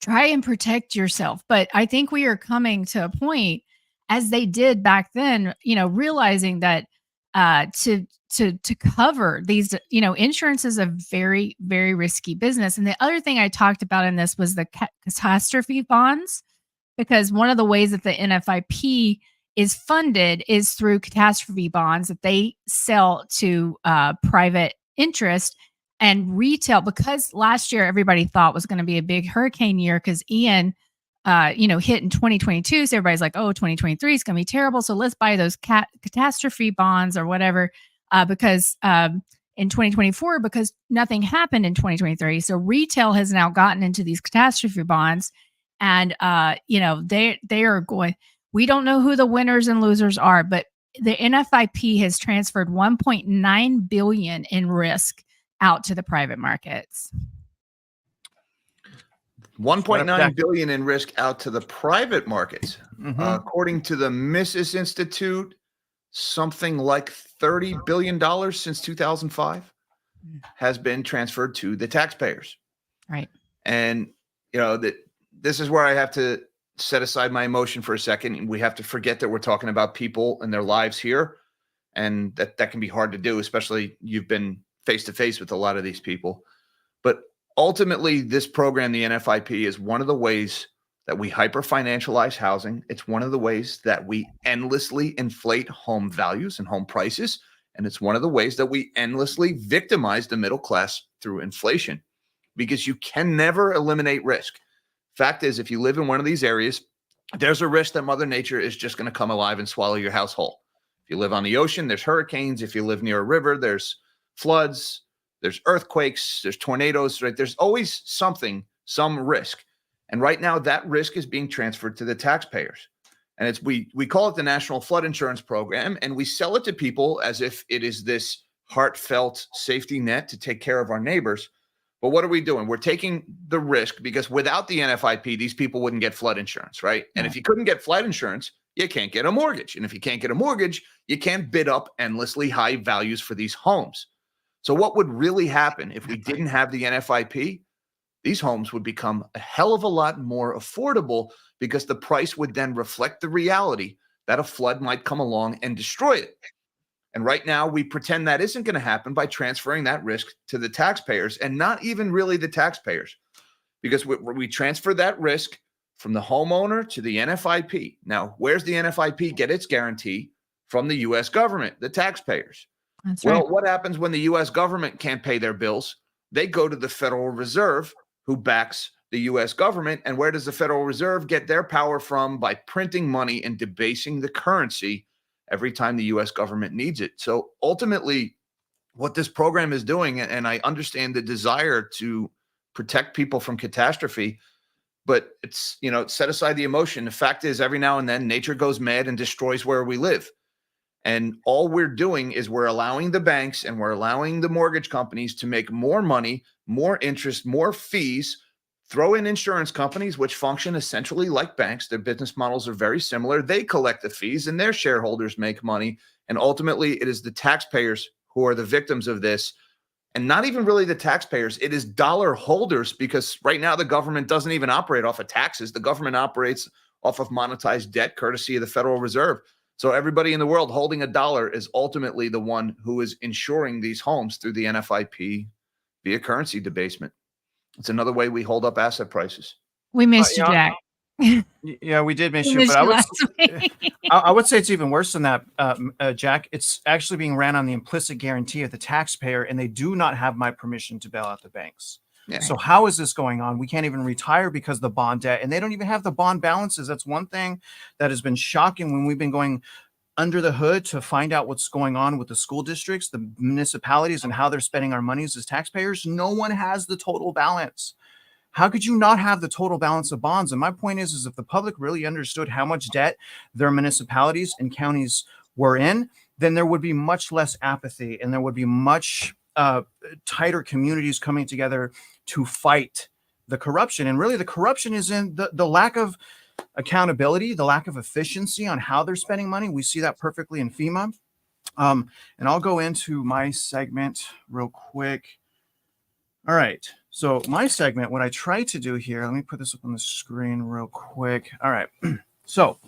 try and protect yourself. But I think we are coming to a point, as they did back then, realizing that to cover these, insurance is a very, very risky business. And the other thing I talked about in this was the catastrophe bonds, because one of the ways that the NFIP is funded is through catastrophe bonds that they sell to private interest and retail. Because last year everybody thought was going to be a big hurricane year because Ian hit in 2022. So everybody's like, oh, 2023 is going to be terrible. So let's buy those catastrophe bonds or whatever, because in 2024, because nothing happened in 2023. So retail has now gotten into these catastrophe bonds, and they are going. We don't know who the winners and losers are, but the NFIP has transferred 1.9 billion in risk out to the private markets. 1.9 billion in risk out to the private markets. According to the Mises Institute, something like $30 billion since 2005 has been transferred to the taxpayers. Right. And, this is where I have to set aside my emotion for a second. We have to forget that we're talking about people and their lives here. And that can be hard to do, especially you've been face to face with a lot of these people. But ultimately, this program, the NFIP, is one of the ways that we hyper financialize housing. It's one of the ways that we endlessly inflate home values and home prices. And it's one of the ways that we endlessly victimize the middle class through inflation, because you can never eliminate risk. Fact is, if you live in one of these areas, there's a risk that Mother Nature is just going to come alive and swallow your house whole. If you live on the ocean, there's hurricanes. If you live near a river, there's floods, there's earthquakes, there's tornadoes, right? There's always some risk. And right now that risk is being transferred to the taxpayers. And we call it the National Flood Insurance Program, and we sell it to people as if it is this heartfelt safety net to take care of our neighbors. But what are we doing? We're taking the risk, because without the NFIP, these people wouldn't get flood insurance, right? And if you couldn't get flood insurance, you can't get a mortgage. And if you can't get a mortgage, you can't bid up endlessly high values for these homes. So what would really happen if we didn't have the NFIP? These homes would become a hell of a lot more affordable, because the price would then reflect the reality that a flood might come along and destroy it. And right now we pretend that isn't going to happen by transferring that risk to the taxpayers, and not even really the taxpayers, because we transfer that risk from the homeowner to the NFIP. Now, where's the NFIP get its guarantee? From the U.S. government, the taxpayers. That's Well, right. what happens when the U.S. government can't pay their bills? They go to the Federal Reserve, who backs the U.S. government. And where does the Federal Reserve get their power from? By printing money and debasing the currency every time the U.S. government needs it. So ultimately, what this program is doing, and I understand the desire to protect people from catastrophe, but it's, set aside the emotion. The fact is, every now and then nature goes mad and destroys where we live. And all we're doing is we're allowing the banks and we're allowing the mortgage companies to make more money, more interest, more fees, throw in insurance companies, which function essentially like banks. Their business models are very similar. They collect the fees and their shareholders make money. And ultimately, it is the taxpayers who are the victims of this. And not even really the taxpayers. It is dollar holders, because right now the government doesn't even operate off of taxes. The government operates off of monetized debt, courtesy of the Federal Reserve. So everybody in the world holding a dollar is ultimately the one who is insuring these homes through the NFIP via currency debasement. It's another way we hold up asset prices. We missed you, Jack. Yeah, we did miss We you, missed but you last week. I would say it's even worse than that, Jack. It's actually being ran on the implicit guarantee of the taxpayer, and they do not have my permission to bail out the banks. Yeah. So how is this going on? We can't even retire because of the bond debt, and they don't even have the bond balances. That's one thing that has been shocking when we've been going under the hood to find out what's going on with the school districts, the municipalities, and how they're spending our monies as taxpayers. No one has the total balance. How could you not have the total balance of bonds? And my point is if the public really understood how much debt their municipalities and counties were in, then there would be much less apathy and there would be much tighter communities coming together to fight the corruption. And really the corruption is in the lack of accountability, the lack of efficiency on how they're spending money. We see that perfectly in FEMA. And I'll go into my segment real quick. All right. So my segment, what I try to do here, let me put this up on the screen real quick. All right. So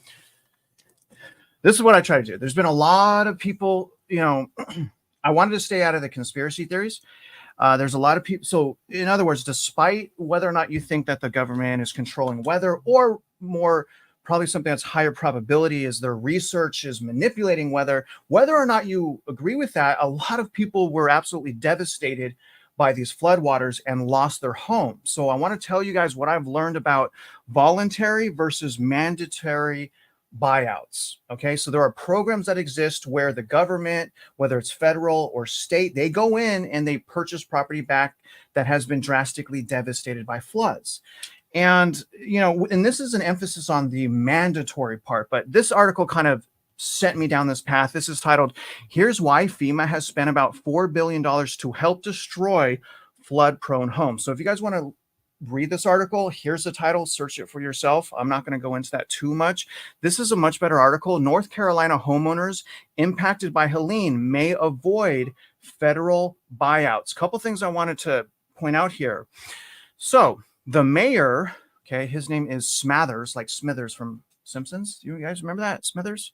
this is what I try to do. There's been a lot of people, you know, I wanted to stay out of the conspiracy theories. There's a lot of people. So in other words, despite whether or not you think that the government is controlling weather, or more probably something that's higher probability is their research is manipulating weather, whether or not you agree with that, a lot of people were absolutely devastated by these floodwaters and lost their homes. So I want to tell you guys what I've learned about voluntary versus mandatory buyouts. Okay, so there are programs that exist where the government, whether it's federal or state, they go in and they purchase property back that has been drastically devastated by floods. And, you know, and this is an emphasis on the mandatory part, but this article kind of sent me down this path. This is titled, "Here's Why FEMA Has Spent About $4 billion to Help Destroy Flood-Prone Homes." So if you guys want to read this article, here's the title, search it for yourself. I'm not going to go into that too much. This is a much better article. North Carolina homeowners impacted by Helene may avoid federal buyouts. Couple things I wanted to point out here. So the mayor, okay, his name is Smathers, like Smithers from Simpsons. You guys remember that? Smithers?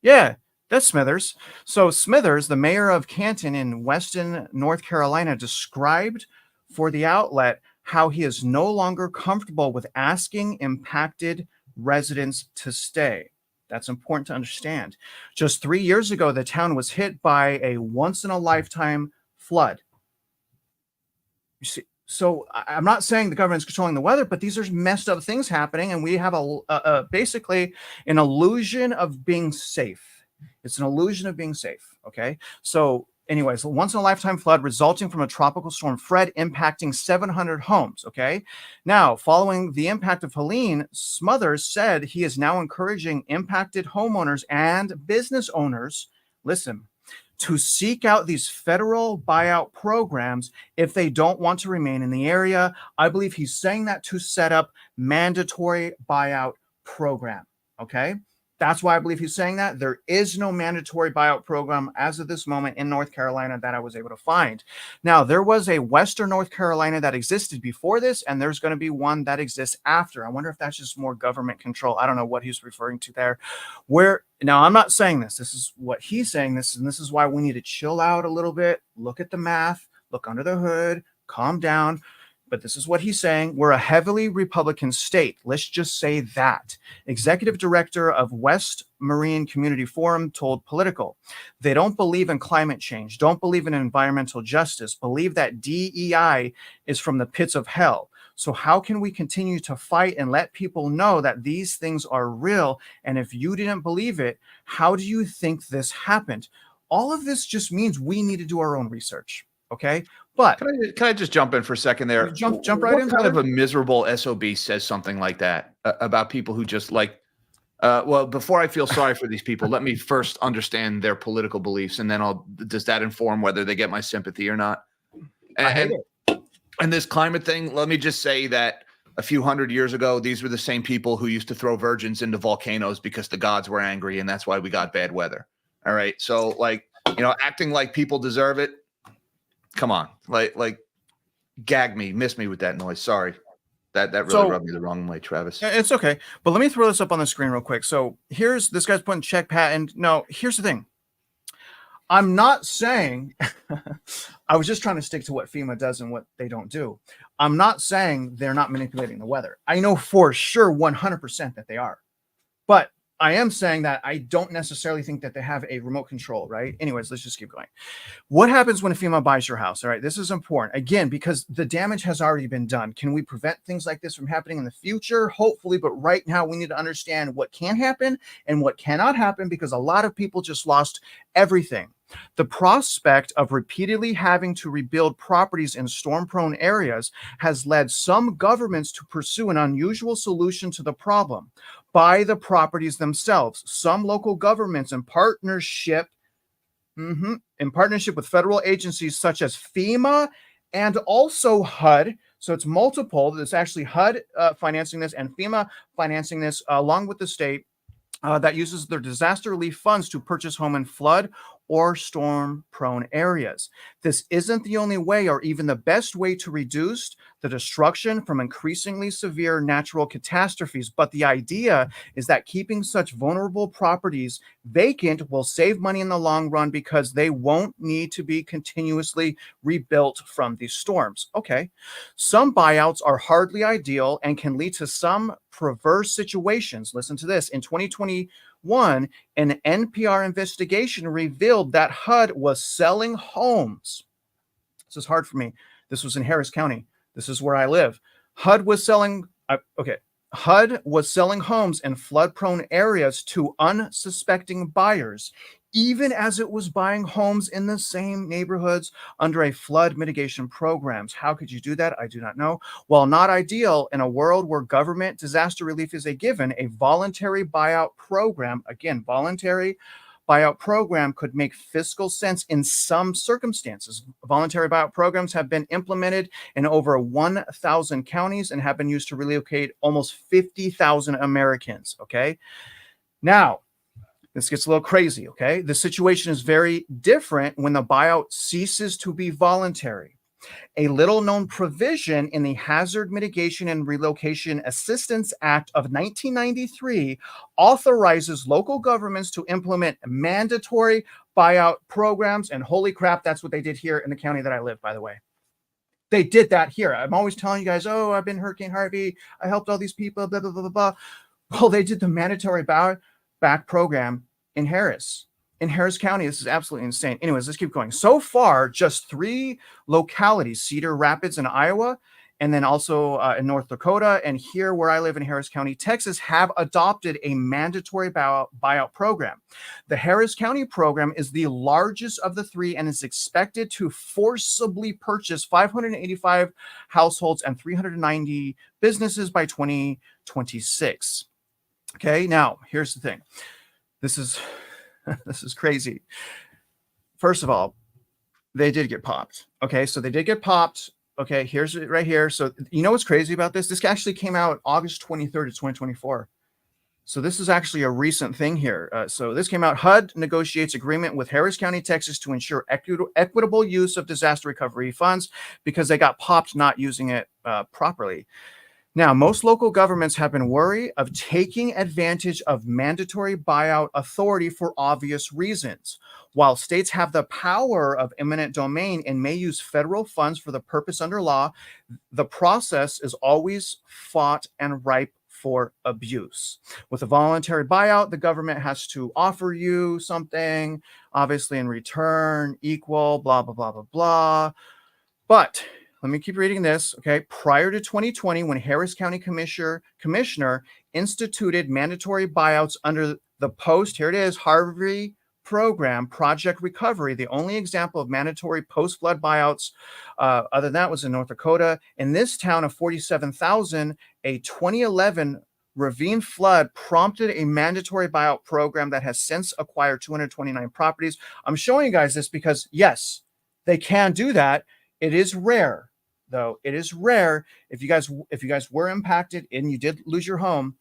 Yeah, that's Smithers. So Smithers, the mayor of Canton in Weston, North Carolina, described for the outlet how he is no longer comfortable with asking impacted residents to stay. That's important to understand. Just 3 years ago, the town was hit by a once-in-a-lifetime flood. You see, so I'm not saying the government's controlling the weather, but these are messed up things happening, and we have basically an illusion of being safe. It's an illusion of being safe, okay? So anyways, once-in-a-lifetime flood resulting from a tropical storm Fred impacting 700 homes, okay? Now, following the impact of Helene, Smothers said he is now encouraging impacted homeowners and business owners, listen, to seek out these federal buyout programs if they don't want to remain in the area. I believe he's saying that to set up mandatory buyout program, okay? That's why I believe he's saying that. There is no mandatory buyout program as of this moment in North Carolina that I was able to find. Now, there was a Western North Carolina that existed before this, and there's going to be one that exists after. I wonder if that's just more government control. I don't know what he's referring to there. Now, I'm not saying this. This is what he's saying. And this is why we need to chill out a little bit, look at the math, look under the hood, calm down. But this is what he's saying. We're a heavily Republican state. Let's just say that. Executive director of West Marine Community Forum told Political, they don't believe in climate change, don't believe in environmental justice, believe that DEI is from the pits of hell. So how can we continue to fight and let people know that these things are real? And if you didn't believe it, how do you think this happened? All of this just means we need to do our own research. Okay. But can I just jump in for a second there? Jump right in. What kind of a miserable SOB says something like that about people who just like, well, before I feel sorry for these people, let me first understand their political beliefs, and then does that inform whether they get my sympathy or not? And this climate thing, let me just say that a few hundred years ago, these were the same people who used to throw virgins into volcanoes because the gods were angry, and that's why we got bad weather. All right. So like, acting like people deserve it. Come on, like, gag me, miss me with that noise. Sorry, that really rubbed me the wrong way, Travis. It's okay, but let me throw this up on the screen real quick. So here's this guy's putting check patent. No, here's the thing. I'm not saying. I was just trying to stick to what FEMA does and what they don't do. I'm not saying they're not manipulating the weather. I know for sure 100% that they are, but I am saying that I don't necessarily think that they have a remote control, right? Anyways, let's just keep going. What happens when a FEMA buys your house? All right, this is important. Again, because the damage has already been done. Can we prevent things like this from happening in the future? Hopefully, but right now we need to understand what can happen and what cannot happen, because a lot of people just lost everything. The prospect of repeatedly having to rebuild properties in storm-prone areas has led some governments to pursue an unusual solution to the problem: buy the properties themselves. Some local governments, in partnership with federal agencies such as FEMA and also HUD. So it's multiple. It's actually HUD financing this and FEMA financing this along with the state, that uses their disaster relief funds to purchase home in flood or storm-prone areas. This isn't the only way or even the best way to reduce the destruction from increasingly severe natural catastrophes, but the idea is that keeping such vulnerable properties vacant will save money in the long run because they won't need to be continuously rebuilt from these storms. Okay, some buyouts are hardly ideal and can lead to some perverse situations. Listen to this. In 2021, an NPR investigation revealed that HUD was selling homes. This is hard for me. This was in Harris County. This is where I live. HUD was selling homes in flood-prone areas to unsuspecting buyers, even as it was buying homes in the same neighborhoods under a flood mitigation programs. How could you do that? I do not know. While not ideal in a world where government disaster relief is a given, a voluntary buyout program, again, voluntary buyout program, could make fiscal sense in some circumstances. Voluntary buyout programs have been implemented in over 1,000 counties and have been used to relocate almost 50,000 Americans. Okay. Now, this gets a little crazy. Okay. The situation is very different when the buyout ceases to be voluntary. A little-known provision in the Hazard Mitigation and Relocation Assistance Act of 1993 authorizes local governments to implement mandatory buyout programs. And holy crap, that's what they did here in the county that I live, by the way. They did that here. I'm always telling you guys, oh, I've been Hurricane Harvey. I helped all these people, blah, blah, blah, blah, blah. Well, they did the mandatory buyout back program in Harris County. This is absolutely insane. Anyways, let's keep going. So far, just 3 localities, Cedar Rapids in Iowa, and then also in North Dakota, and here where I live in Harris County, Texas, have adopted a mandatory buyout program. The Harris County program is the largest of the 3 and is expected to forcibly purchase 585 households and 390 businesses by 2026. Okay, now here's the thing. This is crazy. First of all, they did get popped. Okay, so they did get popped. Okay, here's it right here. So you know what's crazy about this? This actually came out August 23rd of 2024. So this is actually a recent thing here. So this came out. HUD negotiates agreement with Harris County, Texas to ensure equitable use of disaster recovery funds because they got popped not using it properly. Now, most local governments have been wary of taking advantage of mandatory buyout authority for obvious reasons. While states have the power of eminent domain and may use federal funds for the purpose under law, the process is always fought and ripe for abuse. With a voluntary buyout, the government has to offer you something, obviously in return, equal, blah, blah, blah, blah, blah. But let me keep reading this. Okay. Prior to 2020, when Harris County Commissioner instituted mandatory buyouts under the here it is, Harvey program, Project Recovery, the only example of mandatory post-flood buyouts other than that was in North Dakota. In this town of 47,000, a 2011 ravine flood prompted a mandatory buyout program that has since acquired 229 properties. I'm showing you guys this because, yes, they can do that. It is rare, though. It is rare. If you guys were impacted and you did lose your home,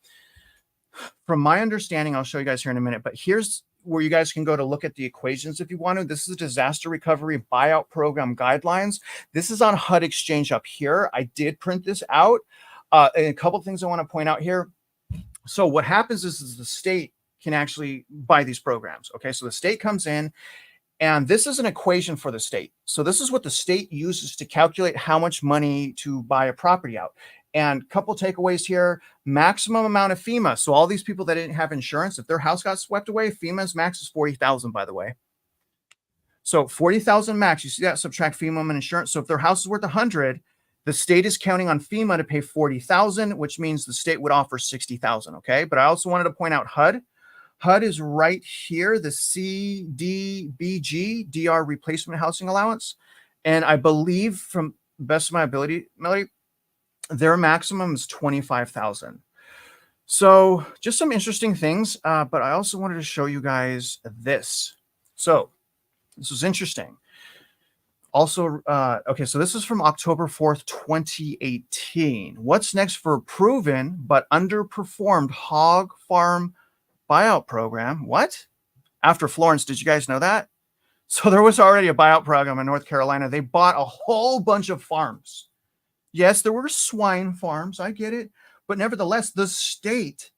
from my understanding, I'll show you guys here in a minute, but here's where you guys can go to look at the equations if you want to. This is a disaster recovery buyout program guidelines. This is on HUD Exchange up here. I did print this out. And a couple of things I want to point out here. So what happens is the state can actually buy these programs. Okay, so the state comes in, and this is an equation for the state. So this is what the state uses to calculate how much money to buy a property out. And a couple takeaways here: maximum amount of FEMA. So all these people that didn't have insurance, if their house got swept away, FEMA's max is 40,000, by the way. So 40,000 max. You see that? Subtract FEMA and insurance. So if their house is worth 100, the state is counting on FEMA to pay 40,000, which means the state would offer 60,000. Okay. But I also wanted to point out HUD. HUD is right here, the CDBG, DR replacement housing allowance. And I believe, from best of my ability, Melody, their maximum is 25,000. So just some interesting things. But I also wanted to show you guys this. So this was interesting. Also, okay, so this is from October 4th, 2018. What's next for proven but underperformed hog farm buyout program? What? After Florence, did you guys know that? So there was already a buyout program in North Carolina. They bought a whole bunch of farms. Yes, there were swine farms. I get it. But nevertheless, the state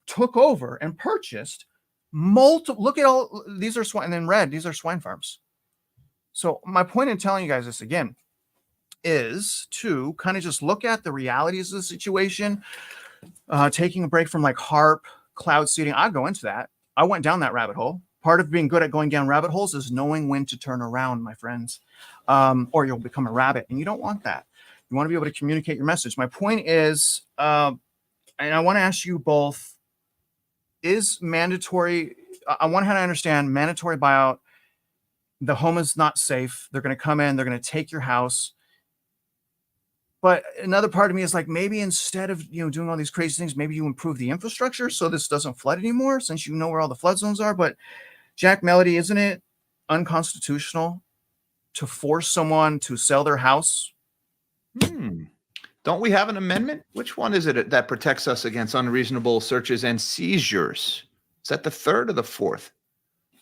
took over and purchased multiple. Look at all these are swine, and then red, these are swine farms. So my point in telling you guys this again is to kind of just look at the realities of the situation, taking a break from like HARP, cloud seeding. I go into that. I went down that rabbit hole. Part of being good at going down rabbit holes is knowing when to turn around, my friends, or you'll become a rabbit, and you don't want that. You want to be able to communicate your message. My point is, and I want to ask you both, is mandatory, I want to understand mandatory buyout. The home is not safe. They're going to come in, they're going to take your house. But another part of me is like, maybe instead of, doing all these crazy things, maybe you improve the infrastructure so this doesn't flood anymore, since you know where all the flood zones are. But Jack, Melody, isn't it unconstitutional to force someone to sell their house? Don't we have an amendment? Which one is it that protects us against unreasonable searches and seizures? Is that the third or the fourth?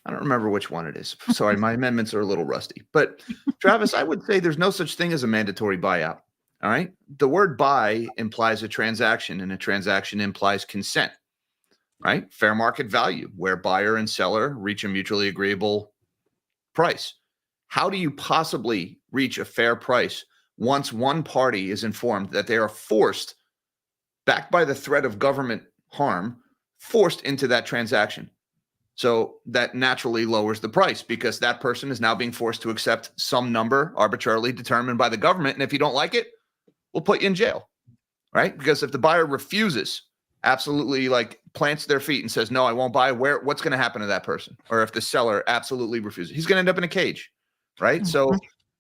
I don't remember which one it is. Sorry, my amendments are a little rusty. But Travis, I would say there's no such thing as a mandatory buyout. All right. The word buy implies a transaction, and a transaction implies consent, right? Fair market value, where buyer and seller reach a mutually agreeable price. How do you possibly reach a fair price once one party is informed that they are forced, backed by the threat of government harm, forced into that transaction? So that naturally lowers the price, because that person is now being forced to accept some number arbitrarily determined by the government. And if you don't like it, we'll put you in jail, right? Because if the buyer refuses, absolutely like plants their feet and says, no, I won't buy, what's going to happen to that person? Or if the seller absolutely refuses, he's going to end up in a cage, right? Mm-hmm. So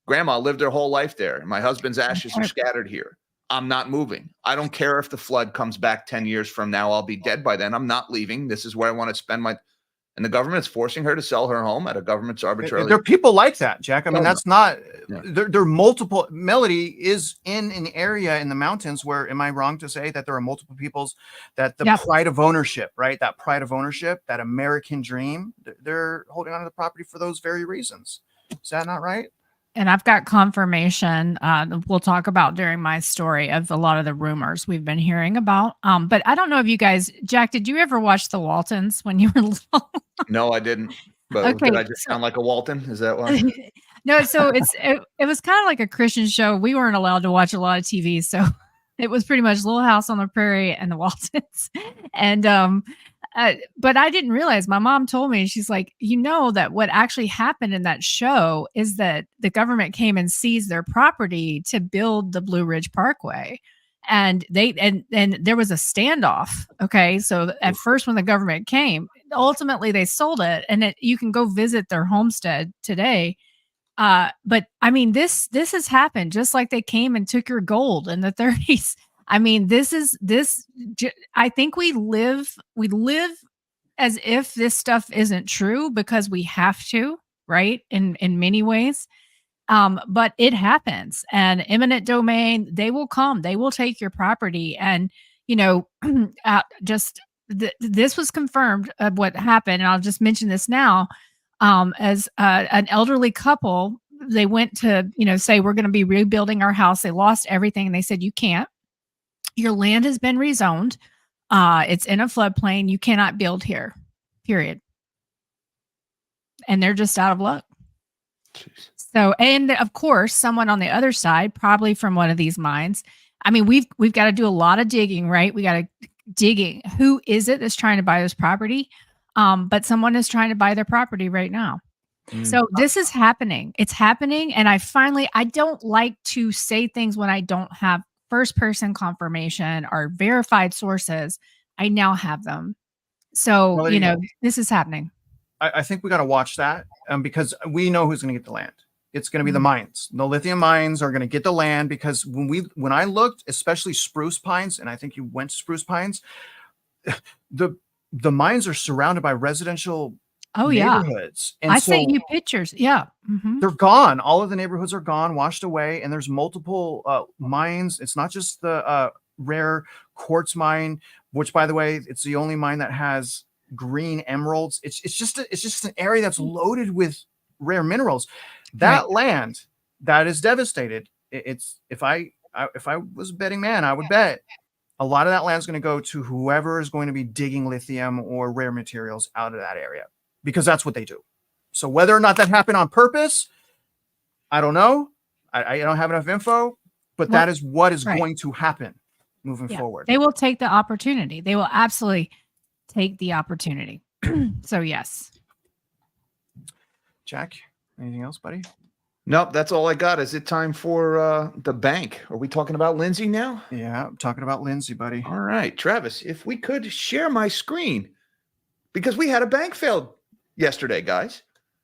grandma lived her whole life there. My husband's ashes are scattered here. I'm not moving. I don't care if the flood comes back 10 years from now. I'll be dead by then. I'm not leaving. This is where I want to spend my... And the government is forcing her to sell her home at a government's arbitrarily. There are people like that, Jack. I mean, that's not, there are multiple. Melody is in an area in the mountains where, am I wrong to say that there are multiple peoples that the pride of ownership, right? That pride of ownership, that American dream, they're holding on to the property for those very reasons. Is that not right? And I've got confirmation we'll talk about during my story of a lot of the rumors we've been hearing about. But I don't know if you guys, Jack, did you ever watch The Waltons when you were little? No, I didn't. But Okay, did I just sound like a Walton? Is that why? No, so it was kind of like a Christian show. We weren't allowed to watch a lot of TV, so it was pretty much Little House on the Prairie and The Waltons. And but I didn't realize, my mom told me, she's like, that what actually happened in that show is that the government came and seized their property to build the Blue Ridge Parkway. And there was a standoff. Okay. So at first, when the government came, ultimately they sold it, and you can go visit their homestead today. But I mean, this has happened, just like they came and took your gold in the 30s. I mean, I think we live as if this stuff isn't true because we have to, right? In many ways. But it happens, and eminent domain, they will come, they will take your property. And, this was confirmed of what happened. And I'll just mention this now, as an elderly couple, they went to, say, we're going to be rebuilding our house. They lost everything. And they said, you can't. Your land has been rezoned. It's in a floodplain. You cannot build here, period. And they're just out of luck. Jeez. So, and of course, someone on the other side, probably from one of these mines. I mean, we've got to do a lot of digging, right? We got to digging. Who is it that's trying to buy this property? But someone is trying to buy their property right now. So this is happening. It's happening. And I don't like to say things when I don't have first person confirmation or verified sources. I now have them. So, Melody, this is happening. I think we got to watch that because we know who's going to get the land. It's going to be the Mhm. mines. The lithium mines are going to get the land because when I looked, especially spruce pines, and I think you went to spruce pines, the mines are surrounded by residential Oh, yeah. neighborhoods, and I so sent you pictures. Yeah. Mhm. they're gone. All of the neighborhoods are gone, washed away, and there's multiple mines. It's not just the rare quartz mine, which, by the way, it's the only mine that has green emeralds. It's just an area that's loaded with rare minerals. That Right. land that is devastated. It's if I was a betting man, I would bet a lot of that land is going to go to whoever is going to be digging lithium or rare materials out of that area because that's what they do. So whether or not that happened on purpose, I don't know. I don't have enough info, but Well, that is what is right. going to happen moving Yeah. forward. They will take the opportunity. They will absolutely take the opportunity. So, yes. Jack, anything else, buddy? Nope, that's all I got. Is it time for the bank? Are we talking about Lindsey now? Yeah, I'm talking about Lindsey, buddy. All right, Travis, if we could share my screen because we had a bank fail yesterday, guys.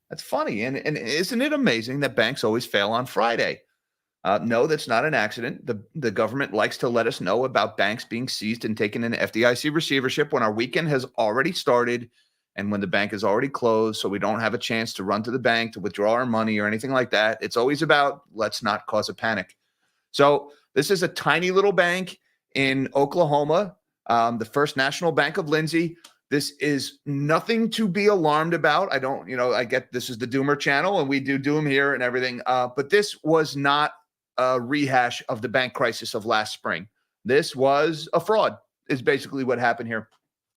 That's funny. And isn't it amazing that banks always fail on Friday? No, that's not an accident. The government likes to let us know about banks being seized and taken into FDIC receivership when our weekend has already started and when the bank is already closed, so we don't have a chance to run to the bank to withdraw our money or anything like that. It's always about let's not cause a panic. So this is a tiny little bank in Oklahoma, the First National Bank of Lindsey. This is nothing to be alarmed about. I get this is the Doomer channel and we do Doom here and everything. But this was not a rehash of the bank crisis of last spring. This was a fraud is basically what happened here.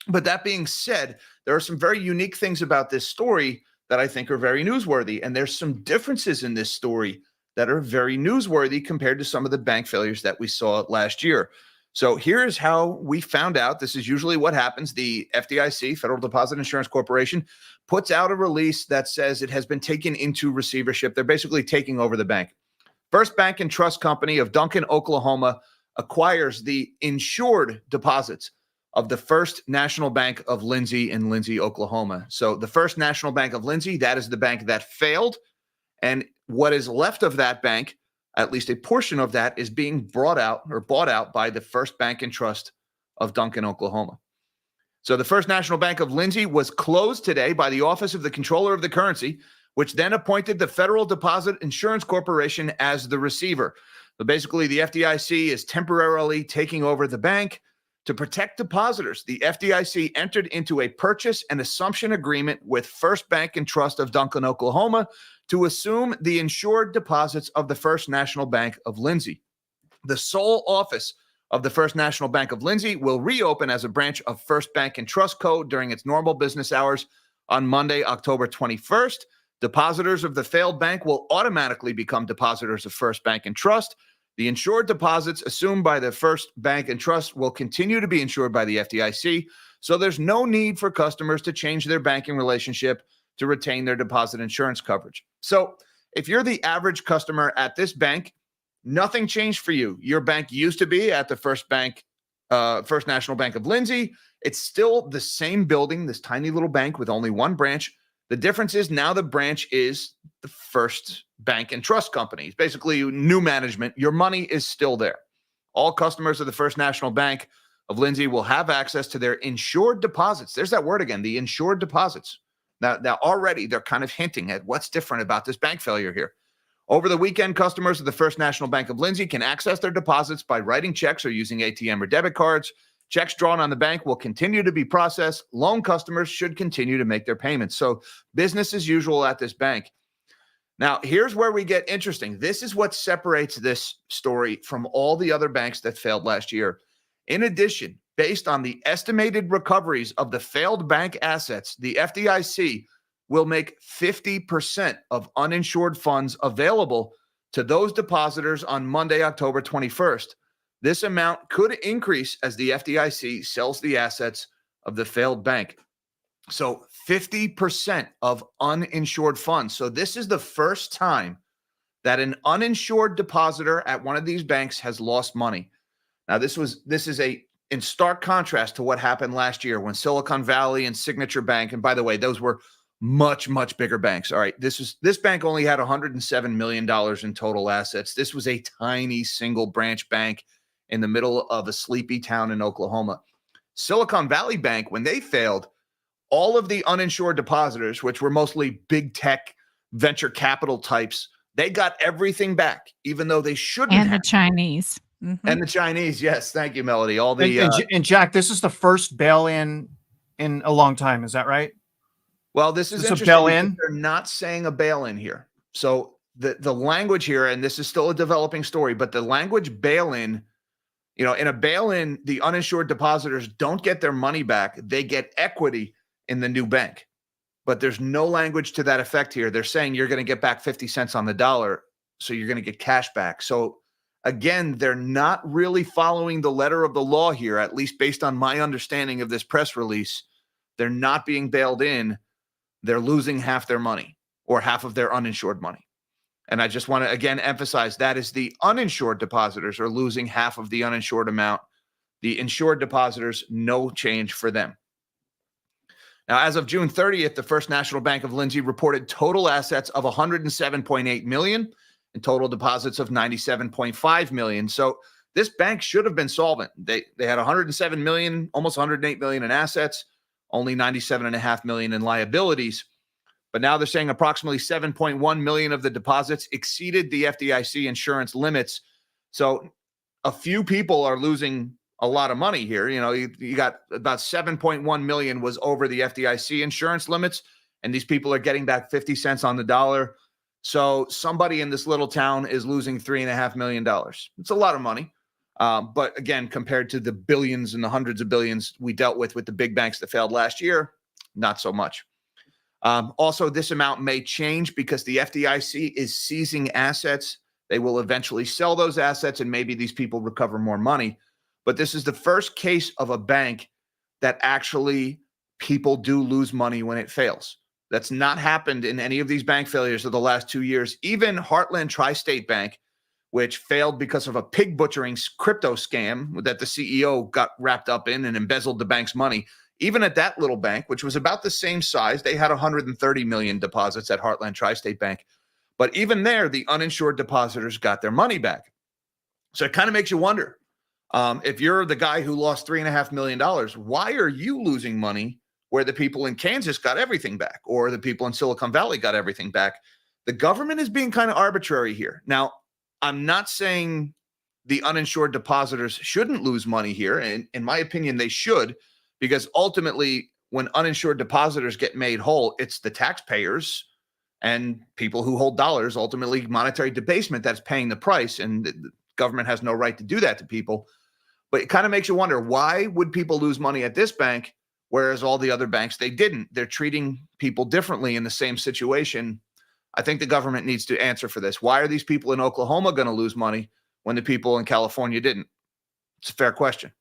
But that being said, there are some very unique things about this story that I think are very newsworthy. And there's some differences in this story that are very newsworthy compared to some of the bank failures that we saw last year. So here's how we found out. This is usually what happens. The FDIC, Federal Deposit Insurance Corporation, puts out a release that says it has been taken into receivership. They're basically taking over the bank. First Bank and Trust Company of Duncan, Oklahoma, acquires the insured deposits of the First National Bank of Lindsey in Lindsey, Oklahoma. So the First National Bank of Lindsey, that is the bank that failed. And what is left of that bank, at least a portion of that, is being bought out by the First Bank and Trust of Duncan, Oklahoma. So the First National Bank of Lindsey was closed today by the Office of the Comptroller of the Currency, which then appointed the Federal Deposit Insurance Corporation as the receiver. So basically, the FDIC is temporarily taking over the bank. To protect depositors, the FDIC entered into a purchase and assumption agreement with First Bank and Trust of Duncan, Oklahoma, to assume the insured deposits of the First National Bank of Lindsey. The sole office of the First National Bank of Lindsey will reopen as a branch of First Bank and Trust Co. during its normal business hours on Monday, October 21st. Depositors of the failed bank will automatically become depositors of First Bank and Trust. The insured deposits assumed by the First Bank and Trust will continue to be insured by the FDIC, so there's no need for customers to change their banking relationship to retain their deposit insurance coverage. So if you're the average customer at this bank, nothing changed for you. Your bank used to be at the First National Bank of Lindsey. It's still the same building, this tiny little bank with only one branch. The difference is now the branch is the First Bank and Trust Company. It's basically new management. Your money is still there. All customers of the First National Bank of Lindsey will have access to their insured deposits. There's that word again, the insured deposits. Now already they're kind of hinting at what's different about this bank failure here. Over the weekend, customers of the First National Bank of Lindsey can access their deposits by writing checks or using ATM or debit cards. Checks drawn on the bank will continue to be processed. Loan customers should continue to make their payments. So business as usual at this bank. Now, here's where we get interesting. This is what separates this story from all the other banks that failed last year. In addition, based on the estimated recoveries of the failed bank assets, the FDIC will make 50% of uninsured funds available to those depositors on Monday, October 21st. This amount could increase as the FDIC sells the assets of the failed bank. So 50% of uninsured funds. So this is the first time that an uninsured depositor at one of these banks has lost money. Now, this is a in stark contrast to what happened last year when Silicon Valley and Signature Bank, and by the way, those were much, much bigger banks. All right. This bank only had $107 million in total assets. This was a tiny single branch bank in the middle of a sleepy town in Oklahoma. Silicon Valley Bank, when they failed, all of the uninsured depositors, which were mostly big tech venture capital types, they got everything back, even though they shouldn't And have. the Chinese. And the Chinese, yes. Thank you, Melody. All the and Jack, this is the first bail-in in a long time. Is that right? well, this is It's a interesting. bail-in? They're not saying a bail-in here. So the language here, and this is still a developing story, but the language bail-in, in a bail-in, the uninsured depositors don't get their money back. They get equity in the new bank. But there's no language to that effect here. They're saying you're going to get back 50 cents on the dollar, so you're going to get cash back. So again, they're not really following the letter of the law here, at least based on my understanding of this press release. They're not being bailed in. They're losing half their money or half of their uninsured money. And I just want to, again, emphasize that is the uninsured depositors are losing half of the uninsured amount. The insured depositors, no change for them. Now, as of June 30th, the First National Bank of Lindsey reported total assets of $107.8 million and total deposits of $97.5 million. So this bank should have been solvent. They had $107 million, almost $108 million in assets, only $97.5 million in liabilities. But now they're saying approximately $7.1 million of the deposits exceeded the FDIC insurance limits. So a few people are losing a lot of money here. You got about 7.1 million was over the FDIC insurance limits, and these people are getting back 50 cents on the dollar. So somebody in this little town is losing $3.5 million. It's a lot of money. But again, compared to the billions and the hundreds of billions we dealt with the big banks that failed last year, not so much. Also, this amount may change because the FDIC is seizing assets. They will eventually sell those assets, and maybe these people recover more money. But this is the first case of a bank that actually people do lose money when it fails. That's not happened in any of these bank failures of the last 2 years. Even Heartland Tri-State Bank, which failed because of a pig butchering crypto scam that the CEO got wrapped up in and embezzled the bank's money. Even at that little bank, which was about the same size, they had 130 million deposits at Heartland Tri-State Bank. But even there, the uninsured depositors got their money back. So it kind of makes you wonder, if you're the guy who lost $3.5 million, why are you losing money where the people in Kansas got everything back or the people in Silicon Valley got everything back? The government is being kind of arbitrary here. Now, I'm not saying the uninsured depositors shouldn't lose money here. And in my opinion, they should, because ultimately, when uninsured depositors get made whole, it's the taxpayers and people who hold dollars, ultimately monetary debasement, that's paying the price. And the government has no right to do that to people. But it kind of makes you wonder, why would people lose money at this bank, whereas all the other banks, they didn't? They're treating people differently in the same situation. I think the government needs to answer for this. Why are these people in Oklahoma going to lose money when the people in California didn't? It's a fair question.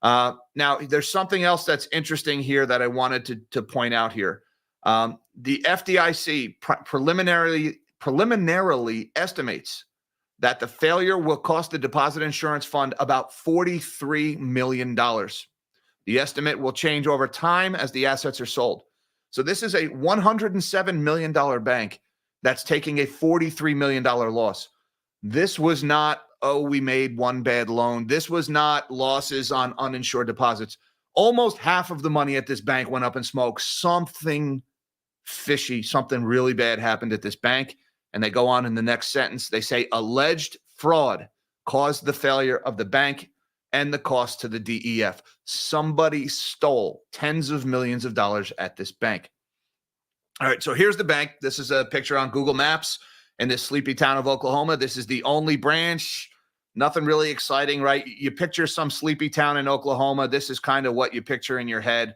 Now, there's something else that's interesting here that I wanted to point out here. The FDIC preliminarily estimates that the failure will cost the Deposit Insurance Fund about $43 million. The estimate will change over time as the assets are sold. So this is a $107 million bank that's taking a $43 million loss. This was not, we made one bad loan. This was not losses on uninsured deposits. Almost half of the money at this bank went up in smoke. Something fishy, something really bad happened at this bank. And they go on in the next sentence. They say alleged fraud caused the failure of the bank and the cost to the DEF. Somebody stole tens of millions of dollars at this bank. All right, so here's the bank. This is a picture on Google Maps in this sleepy town of Oklahoma. This is the only branch. Nothing really exciting, right? You picture some sleepy town in Oklahoma. This is kind of what you picture in your head.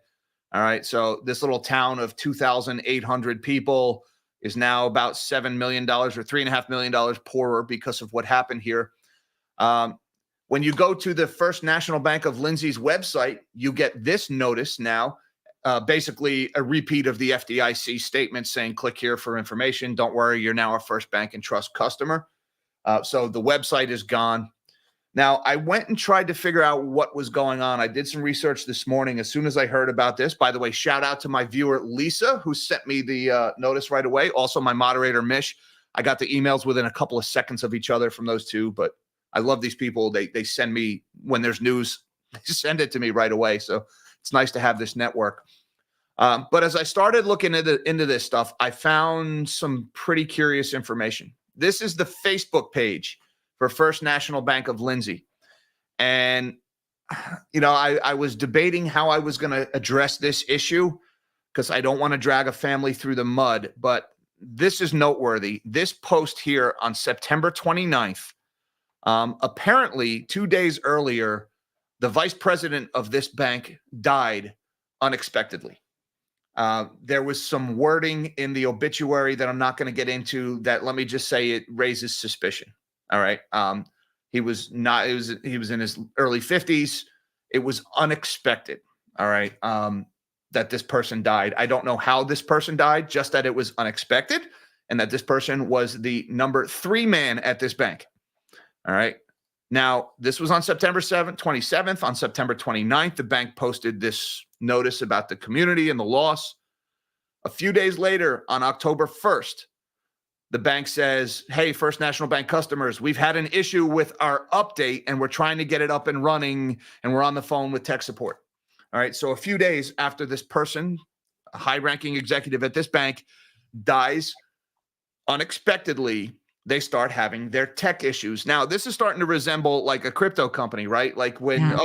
All right, so this little town of 2,800 people is now about $7 million or $3.5 million poorer because of what happened here. When you go to the First National Bank of Lindsey's website, you get this notice now, basically a repeat of the FDIC statement saying, click here for information. Don't worry, you're now a First Bank and Trust customer. So the website is gone. Now, I went and tried to figure out what was going on. I did some research this morning as soon as I heard about this. By the way, shout out to my viewer, Lisa, who sent me the notice right away. Also, my moderator, Mish. I got the emails within a couple of seconds of each other from those two, but I love these people. They send me, when there's news, they send it to me right away. So it's nice to have this network. But as I started looking into this stuff, I found some pretty curious information. This is the Facebook page for First National Bank of Lindsey. And, you know, I was debating how I was going to address this issue because I don't want to drag a family through the mud. But this is noteworthy. This post here on September 29th, apparently 2 days earlier, the vice president of this bank died unexpectedly. There was some wording in the obituary that I'm not going to get into that, let me just say, it raises suspicion. All right. He was in his early 50s. It was unexpected. All right. That this person died. I don't know how this person died, just that it was unexpected and that this person was the number 3 man at this bank. All right. Now, this was on September 27th. On September 29th, the bank posted this notice about the community and the loss. A few days later, on October 1st, the bank says, hey, First National Bank customers, we've had an issue with our update and we're trying to get it up and running and we're on the phone with tech support. All right. So a few days after this person, a high-ranking executive at this bank, dies unexpectedly, they start having their tech issues. Now, this is starting to resemble like a crypto company, right? Like when,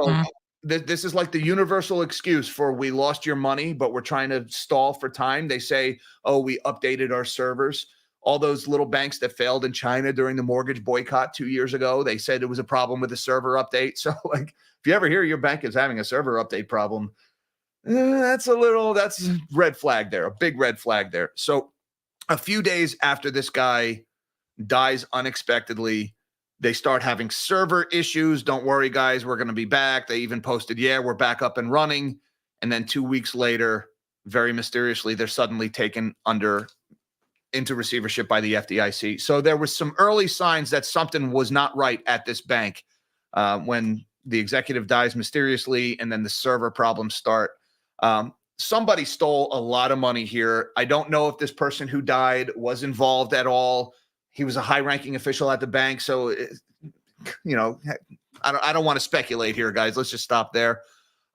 this is like the universal excuse for we lost your money, but we're trying to stall for time. They say, oh, we updated our servers. All those little banks that failed in China during the mortgage boycott 2 years ago, they said it was a problem with the server update. So like, if you ever hear your bank is having a server update problem, that's red flag there, a big red flag there. So a few days after this guy dies unexpectedly, they start having server issues. Don't worry, guys, we're going to be back. They even posted, yeah, we're back up and running. And then 2 weeks later, very mysteriously, they're suddenly taken into receivership by the FDIC. So there was some early signs that something was not right at this bank when the executive dies mysteriously and then the server problems start. Somebody stole a lot of money here. I don't know if this person who died was involved at all. He was a high-ranking official at the bank. So, you know, I don't want to speculate here, guys. Let's just stop there.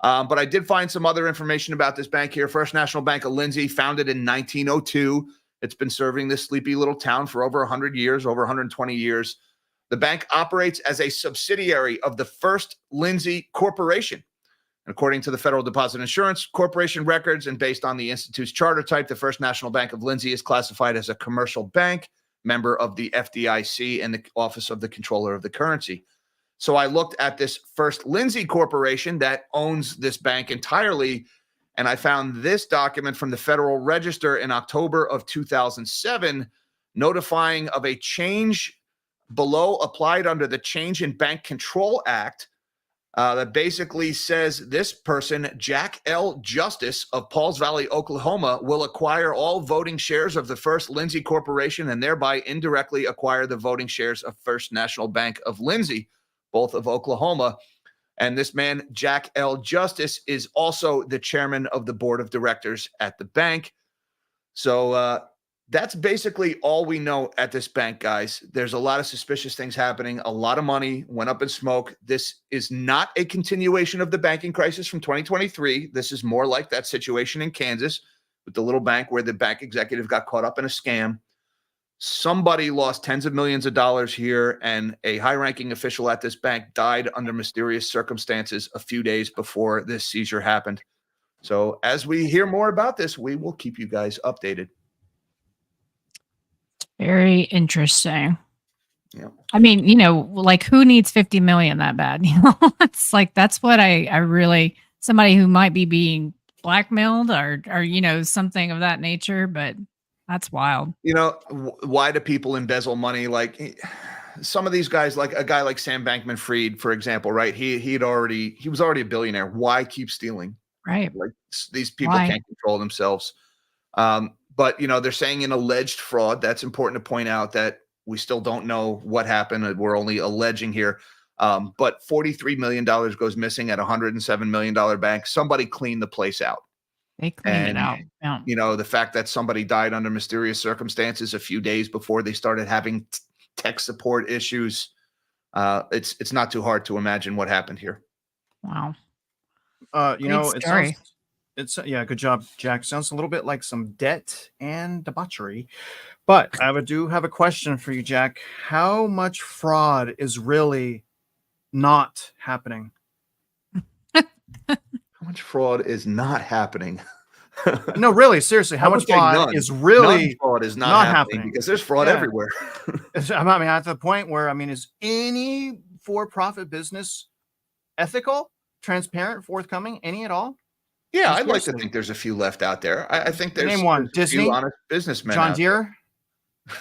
But I did find some other information about this bank here. First National Bank of Lindsey, founded in 1902. It's been serving this sleepy little town for over 100 years, over 120 years. The bank operates as a subsidiary of the First Lindsey Corporation. According to the Federal Deposit Insurance Corporation records and based on the Institute's charter type, the First National Bank of Lindsey is classified as a commercial bank, member of the FDIC and the Office of the Controller of the Currency. So I looked at this First Lindsey Corporation that owns this bank entirely, and I found this document from the Federal Register in October of 2007 notifying of a change below applied under the Change in Bank Control Act that basically says this person, Jack L. Justice of Pauls Valley, Oklahoma, will acquire all voting shares of the First Lindsey Corporation and thereby indirectly acquire the voting shares of First National Bank of Lindsey, both of Oklahoma. And this man, Jack L. Justice, is also the chairman of the board of directors at the bank. So that's basically all we know at this bank, guys. There's a lot of suspicious things happening. A lot of money went up in smoke. This is not a continuation of the banking crisis from 2023. This is more like that situation in Kansas with the little bank where the bank executive got caught up in a scam. Somebody lost tens of millions of dollars here, and a high-ranking official at this bank died under mysterious circumstances a few days before this seizure happened. So as we hear more about this, we will keep you guys updated. Very interesting. Yeah. I mean, you know, like who needs 50 million that bad? You know, it's like, that's what I really, somebody who might be being blackmailed or, you know, something of that nature, but that's wild. You know, why do people embezzle money? Like some of these guys, like a guy like Sam Bankman-Fried, for example, right? He was already a billionaire. Why keep stealing? Right. Like these people can't control themselves. But, you know, they're saying an alleged fraud. That's important to point out that we still don't know what happened. We're only alleging here. But $43 million goes missing at a $107 million bank. Somebody cleaned the place out. They cleaned it And, out. Yeah. you know, the fact that somebody died under mysterious circumstances a few days before they started having tech support issues, it's not too hard to imagine what happened here. Wow. You know, Great it story. sounds, it's yeah, good job, Jack. Sounds a little bit like some debt and debauchery. But I do have a question for you, Jack. How much fraud is really not happening? How much fraud is not happening? No, really, seriously, how I would much say fraud none. is really None fraud is not not happening happening? because there's fraud Yeah. everywhere. I mean, at the point where, I mean, is any for-profit business ethical, transparent, forthcoming, any at all? Yeah, Just I'd like to seriously. think there's a few left out there. I think there's, Name one. there's a few Disney? honest businessmen John out there. Deere,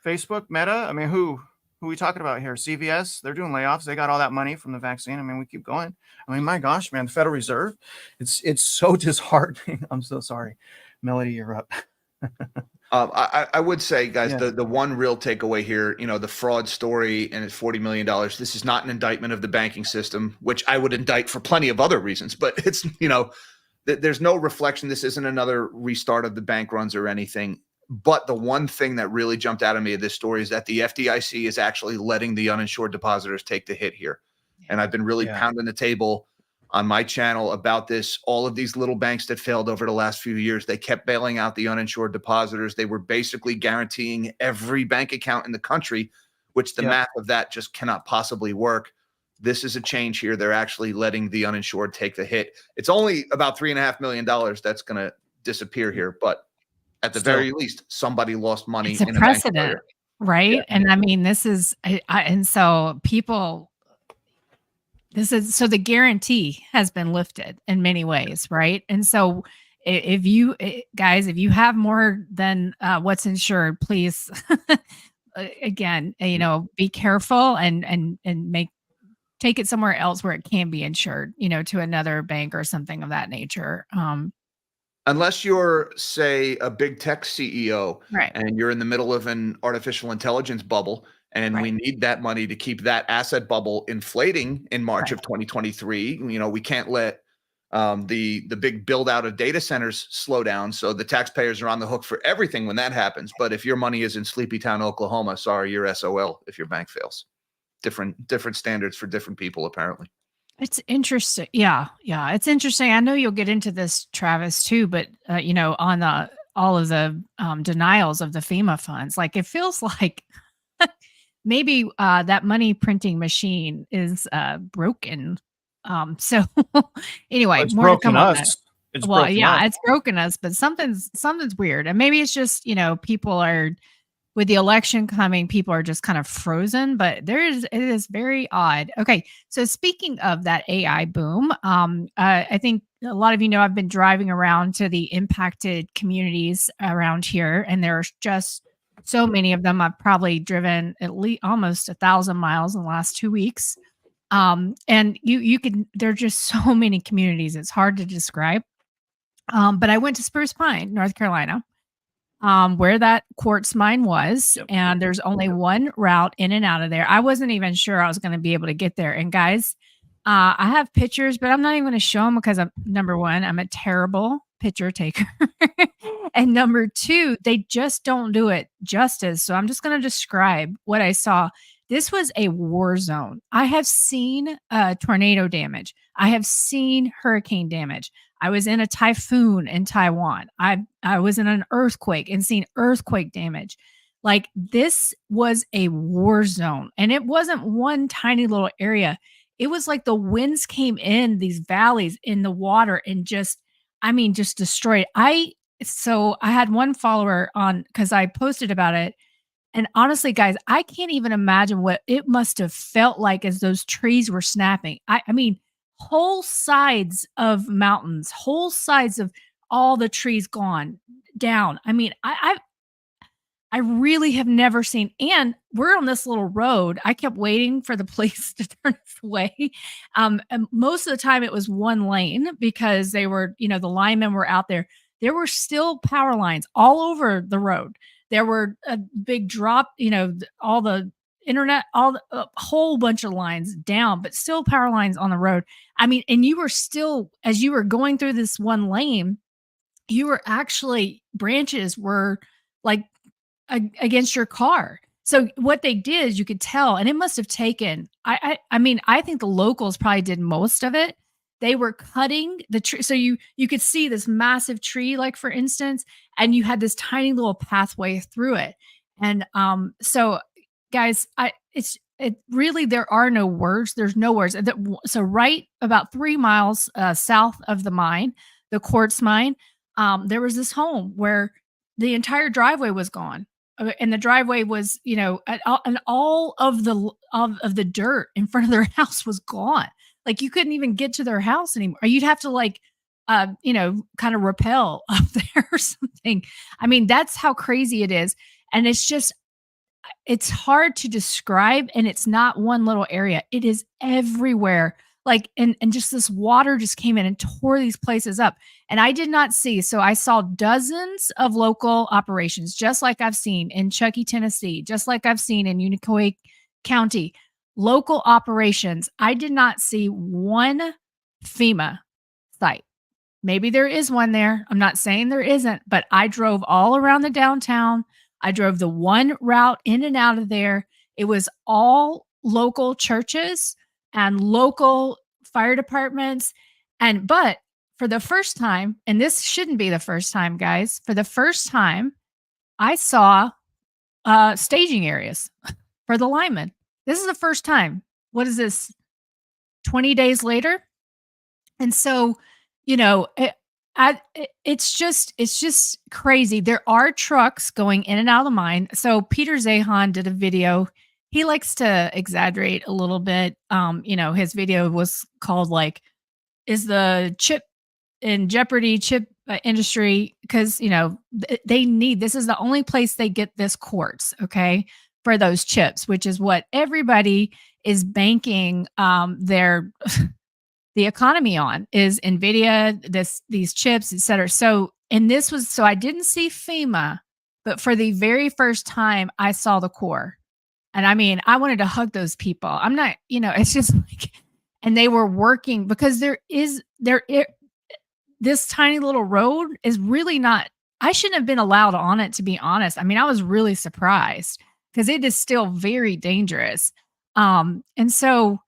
Facebook, Meta. I mean, who are we talking about here? CVS, they're doing layoffs. They got all that money from the vaccine. I mean, we keep going. I mean, my gosh, man, the Federal Reserve, it's so disheartening. I'm so sorry. Melody, you're up. I would say, guys, Yeah. the one real takeaway here, you know, the fraud story and it's $40 million. This is not an indictment of the banking system, which I would indict for plenty of other reasons, but it's, you know, there's no reflection. This isn't another restart of the bank runs or anything. But the one thing that really jumped out at me of this story is that the FDIC is actually letting the uninsured depositors take the hit here. And I've been really Yeah. pounding the table on my channel about this. All of these little banks that failed over the last few years, they kept bailing out the uninsured depositors. They were basically guaranteeing every bank account in the country, which the Yep. math of that just cannot possibly work. This is a change here. They're actually letting the uninsured take the hit. It's only about $3.5 million that's going to disappear here, but at the Still. very least, somebody lost money It's a in a bank precedent, failure. right? Yeah. And I mean, this is, and so people, this is, so the guarantee has been lifted in many ways, right? And so if you guys, if you have more than what's insured, please, again, you know, be careful and take it somewhere else where it can be insured, you know, to another bank or something of that nature. Unless you're, say, a big tech CEO Right. and you're in the middle of an artificial intelligence bubble, and we Right. need that money to keep that asset bubble inflating in March Right. of 2023. You know, we can't let the big build out of data centers slow down. So the taxpayers are on the hook for everything when that happens. But if your money is in Sleepytown, Oklahoma, sorry, you're SOL if your bank fails. Different standards for different people, apparently. It's interesting. Yeah. Yeah. It's interesting. I know you'll get into this, Travis, too, but, you know, on all of the denials of the FEMA funds, like it feels like maybe that money printing machine is broken. So anyway, It's more to broken come on that. us. It's Well, broken yeah, us. it's broken us, but something's weird. And maybe it's just, you know, people are, with the election coming, people are just kind of frozen, but it is very odd. Okay. So speaking of that AI boom, I think a lot of you know, I've been driving around to the impacted communities around here, and there's just so many of them. I've probably driven at least almost 1,000 miles in the last 2 weeks. And you can, there are just so many communities. It's hard to describe. But I went to Spruce Pine, North Carolina, where that quartz mine was. Yep. And there's only one route in and out of there. I wasn't even sure I was going to be able to get there. And guys, I have pictures, but I'm not even going to show them because number one, I'm a terrible picture taker. And number two, they just don't do it justice. So I'm just going to describe what I saw. This was a war zone. I have seen tornado damage. I have seen hurricane damage. I was in a typhoon in Taiwan. I was in an earthquake and seen earthquake damage. Like, this was a war zone, and it wasn't one tiny little area. It was like the winds came in these valleys in the water and just destroyed. So I had one follower on, because I posted about it. And honestly, guys, I can't even imagine what it must have felt like as those trees were snapping. I mean, whole sides of mountains, whole sides of all the trees gone down. I mean, I really have never seen, and we're on this little road. I kept waiting for the police to turn us away. And most of the time it was one lane because they were, you know, the linemen were out there. There were still power lines all over the road. There were a big drop, you know, all the internet, a whole bunch of lines down, but still power lines on the road. I mean, and you were still, as you were going through this one lane, you were actually, branches were like against your car. So what they did is you could tell, and it must have taken, I mean, I think the locals probably did most of it. They were cutting the tree. So you could see this massive tree, like for instance, and you had this tiny little pathway through it. And so guys, it really, there are no words. There's no words. So right about 3 miles south of the mine, the quartz mine, there was this home where the entire driveway was gone. And the driveway was, you know, and all of the dirt in front of their house was gone. Like you couldn't even get to their house anymore. Or you'd have to like, you know, kind of rappel up there or something. I mean, that's how crazy it is. And it's just, it's hard to describe, and it's not one little area. It is everywhere. Like, and just this water just came in and tore these places up. And I did not see, so I saw dozens of local operations, just like I've seen in Chuckey, Tennessee, just like I've seen in Unicoi County, local operations. I did not see one FEMA site. Maybe there is one there. I'm not saying there isn't, but I drove all around the downtown. I drove the one route in and out of there. It was all local churches and local fire departments. But for the first time, and this shouldn't be the first time, guys, for the first time, I saw staging areas for the linemen. This is the first time. What is this? 20 days later? And so, you know, it's just crazy. There are trucks going in and out of the mine. So Peter Zahan did a video. He likes to exaggerate a little bit. You know, his video was called like, is the chip in jeopardy, chip industry? Because, you know, they need, this is the only place they get this quartz, okay, for those chips, which is what everybody is banking their the economy on, is NVIDIA, these chips, et cetera. So, and this was, so I didn't see FEMA, but for the very first time, I saw the Corps. And I mean, I wanted to hug those people. I'm not, you know, it's just like, and they were working because this tiny little road is really not, I shouldn't have been allowed on it, to be honest. I mean, I was really surprised because it is still very dangerous. And so,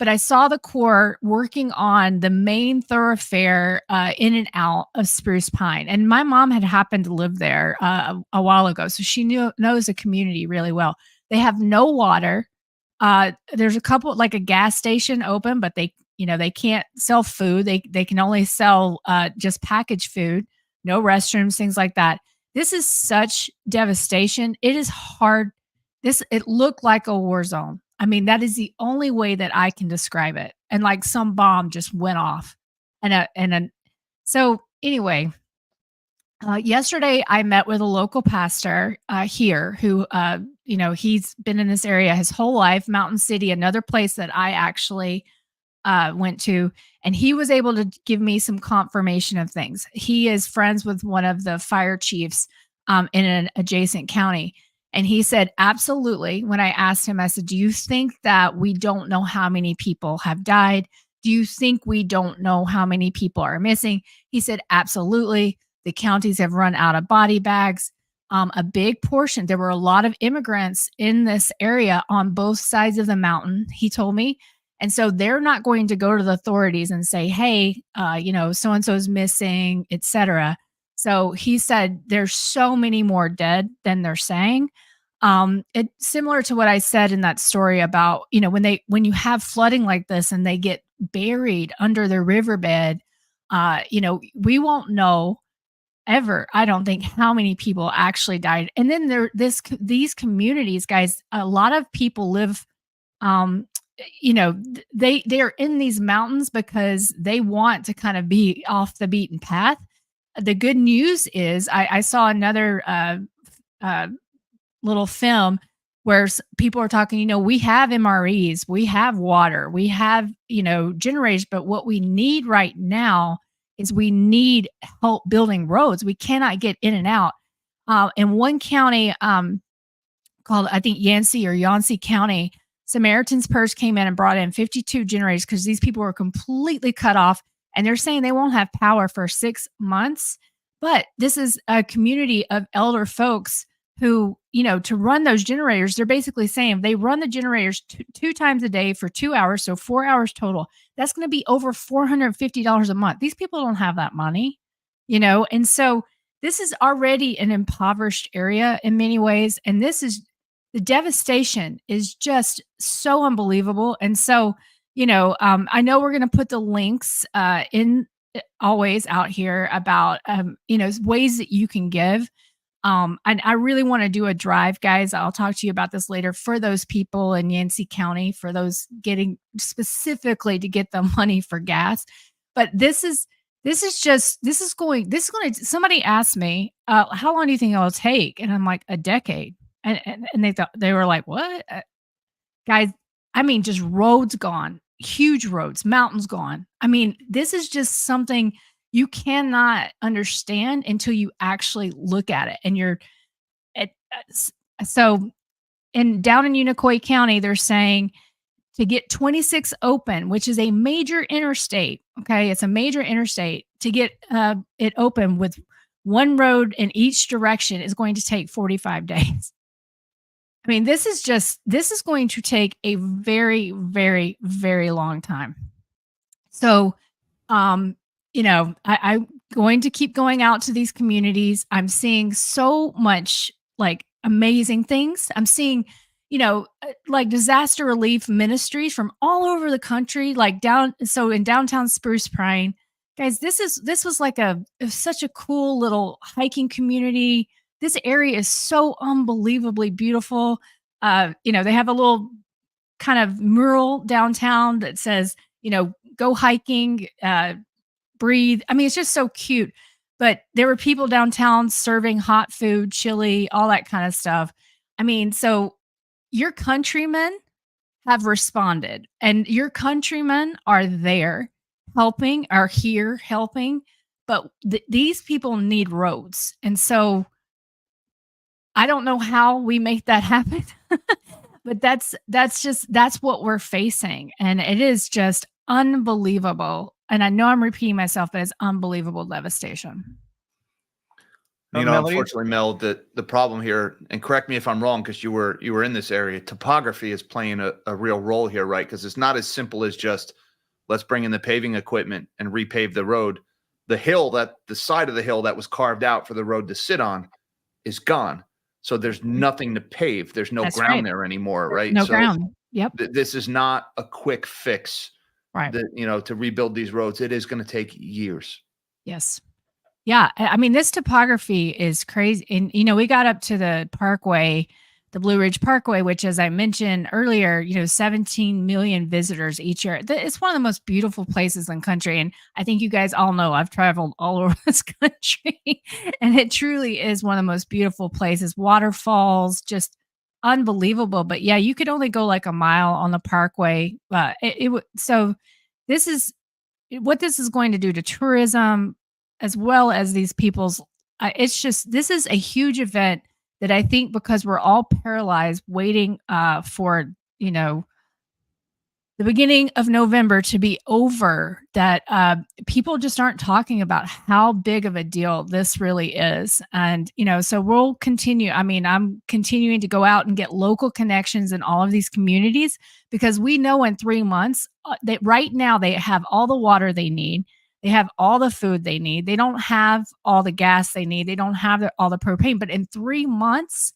but I saw the Corps working on the main thoroughfare in and out of Spruce Pine. And my mom had happened to live there a while ago, so she knows the community really well. They have no water. There's a couple, like a gas station open, but they can't sell food. They can only sell just packaged food, no restrooms, things like that. This is such devastation. It is hard. It looked like a war zone. I mean, that is the only way that I can describe it. And like some bomb just went off. So anyway, yesterday I met with a local pastor here who, you know, he's been in this area his whole life, Mountain City, another place that I actually went to. And he was able to give me some confirmation of things. He is friends with one of the fire chiefs in an adjacent county. And he said, absolutely. When I asked him, I said, do you think that we don't know how many people have died? Do you think we don't know how many people are missing? He said, absolutely. The counties have run out of body bags. A big portion, there were a lot of immigrants in this area on both sides of the mountain, he told me. And so they're not going to go to the authorities and say, hey, you know, so-and-so is missing, et cetera. So he said there's so many more dead than they're saying. It's similar to what I said in that story about, you know, when you have flooding like this and they get buried under the riverbed, you know, we won't know ever, I don't think, how many people actually died. And then these communities, guys, a lot of people live, you know, they are in these mountains because they want to kind of be off the beaten path. The good news is I saw another little film where people are talking, you know, we have MREs, we have water, we have, you know, generators, but what we need right now is we need help building roads. We cannot get in and out. In one county called, I think, Yancey County. Samaritan's Purse came in and brought in 52 generators because these people were completely cut off, and they're saying they won't have power for 6 months. But this is a community of elder folks who, to run those generators, they're basically saying they run the generators two times a day for 2 hours, so 4 hours total. That's going to be over $450 a month. These people don't have that money, and so this is already an impoverished area in many ways, and the devastation is just so unbelievable. And so, I know we're going to put the links in always out here about, ways that you can give. And I really want to do a drive, guys. I'll talk to you about this later for those people in Yancey County, for those getting specifically to get the money for gas. But somebody asked me, how long do you think it'll take? And I'm like, a decade. And they were like, what? Guys, I mean, just roads gone, huge roads, mountains gone. I mean, this is just something you cannot understand until you actually look at it. And so down in Unicoi County, they're saying to get 26 open, which is a major interstate. Okay. It's a major interstate. To get it open with one road in each direction is going to take 45 days. I mean, this is going to take a very, very, very long time. So, I'm going to keep going out to these communities. I'm seeing so much like amazing things. I'm seeing, like disaster relief ministries from all over the country, in downtown Spruce Pine, guys, this was like such a cool little hiking community. This area is so unbelievably beautiful. They have a little kind of mural downtown that says, go hiking, breathe. I mean, it's just so cute. But there were people downtown serving hot food, chili, all that kind of stuff. I mean, so your countrymen have responded, and your countrymen are there are here helping. But these people need roads. And so I don't know how we make that happen, but that's what we're facing. And it is just unbelievable. And I know I'm repeating myself, but it's unbelievable devastation. Unfortunately, Mel, the problem here, and correct me if I'm wrong, because you were in this area, topography is playing a real role here, right? Because it's not as simple as just let's bring in the paving equipment and repave the road. The side of the hill that was carved out for the road to sit on is gone. So there's nothing to pave. There's no ground there anymore, right? No ground. Yep. This is not a quick fix, right? To rebuild these roads. It is going to take years. Yes. Yeah. I mean, this topography is crazy. And, we got up to the Parkway, the Blue Ridge Parkway, which, as I mentioned earlier, 17 million visitors each year. It's one of the most beautiful places in the country. And I think you guys all know I've traveled all over this country, and it truly is one of the most beautiful places. Waterfalls, just unbelievable. But yeah, you could only go like a mile on the Parkway. So this is what this is going to do to tourism, as well as these people's. This is a huge event that I think, because we're all paralyzed waiting for, the beginning of November to be over, that people just aren't talking about how big of a deal this really is. And, so we'll continue. I mean, I'm continuing to go out and get local connections in all of these communities, because we know in 3 months that right now they have all the water they need. They have all the food they need. They don't have all the gas they need. They don't have all the propane. But in 3 months,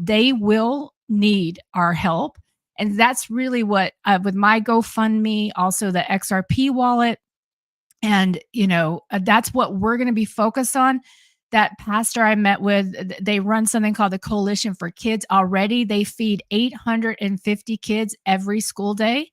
they will need our help. And that's really what, with my GoFundMe, also the XRP wallet, and, that's what we're going to be focused on. That pastor I met with, they run something called the Coalition for Kids. Already, they feed 850 kids every school day.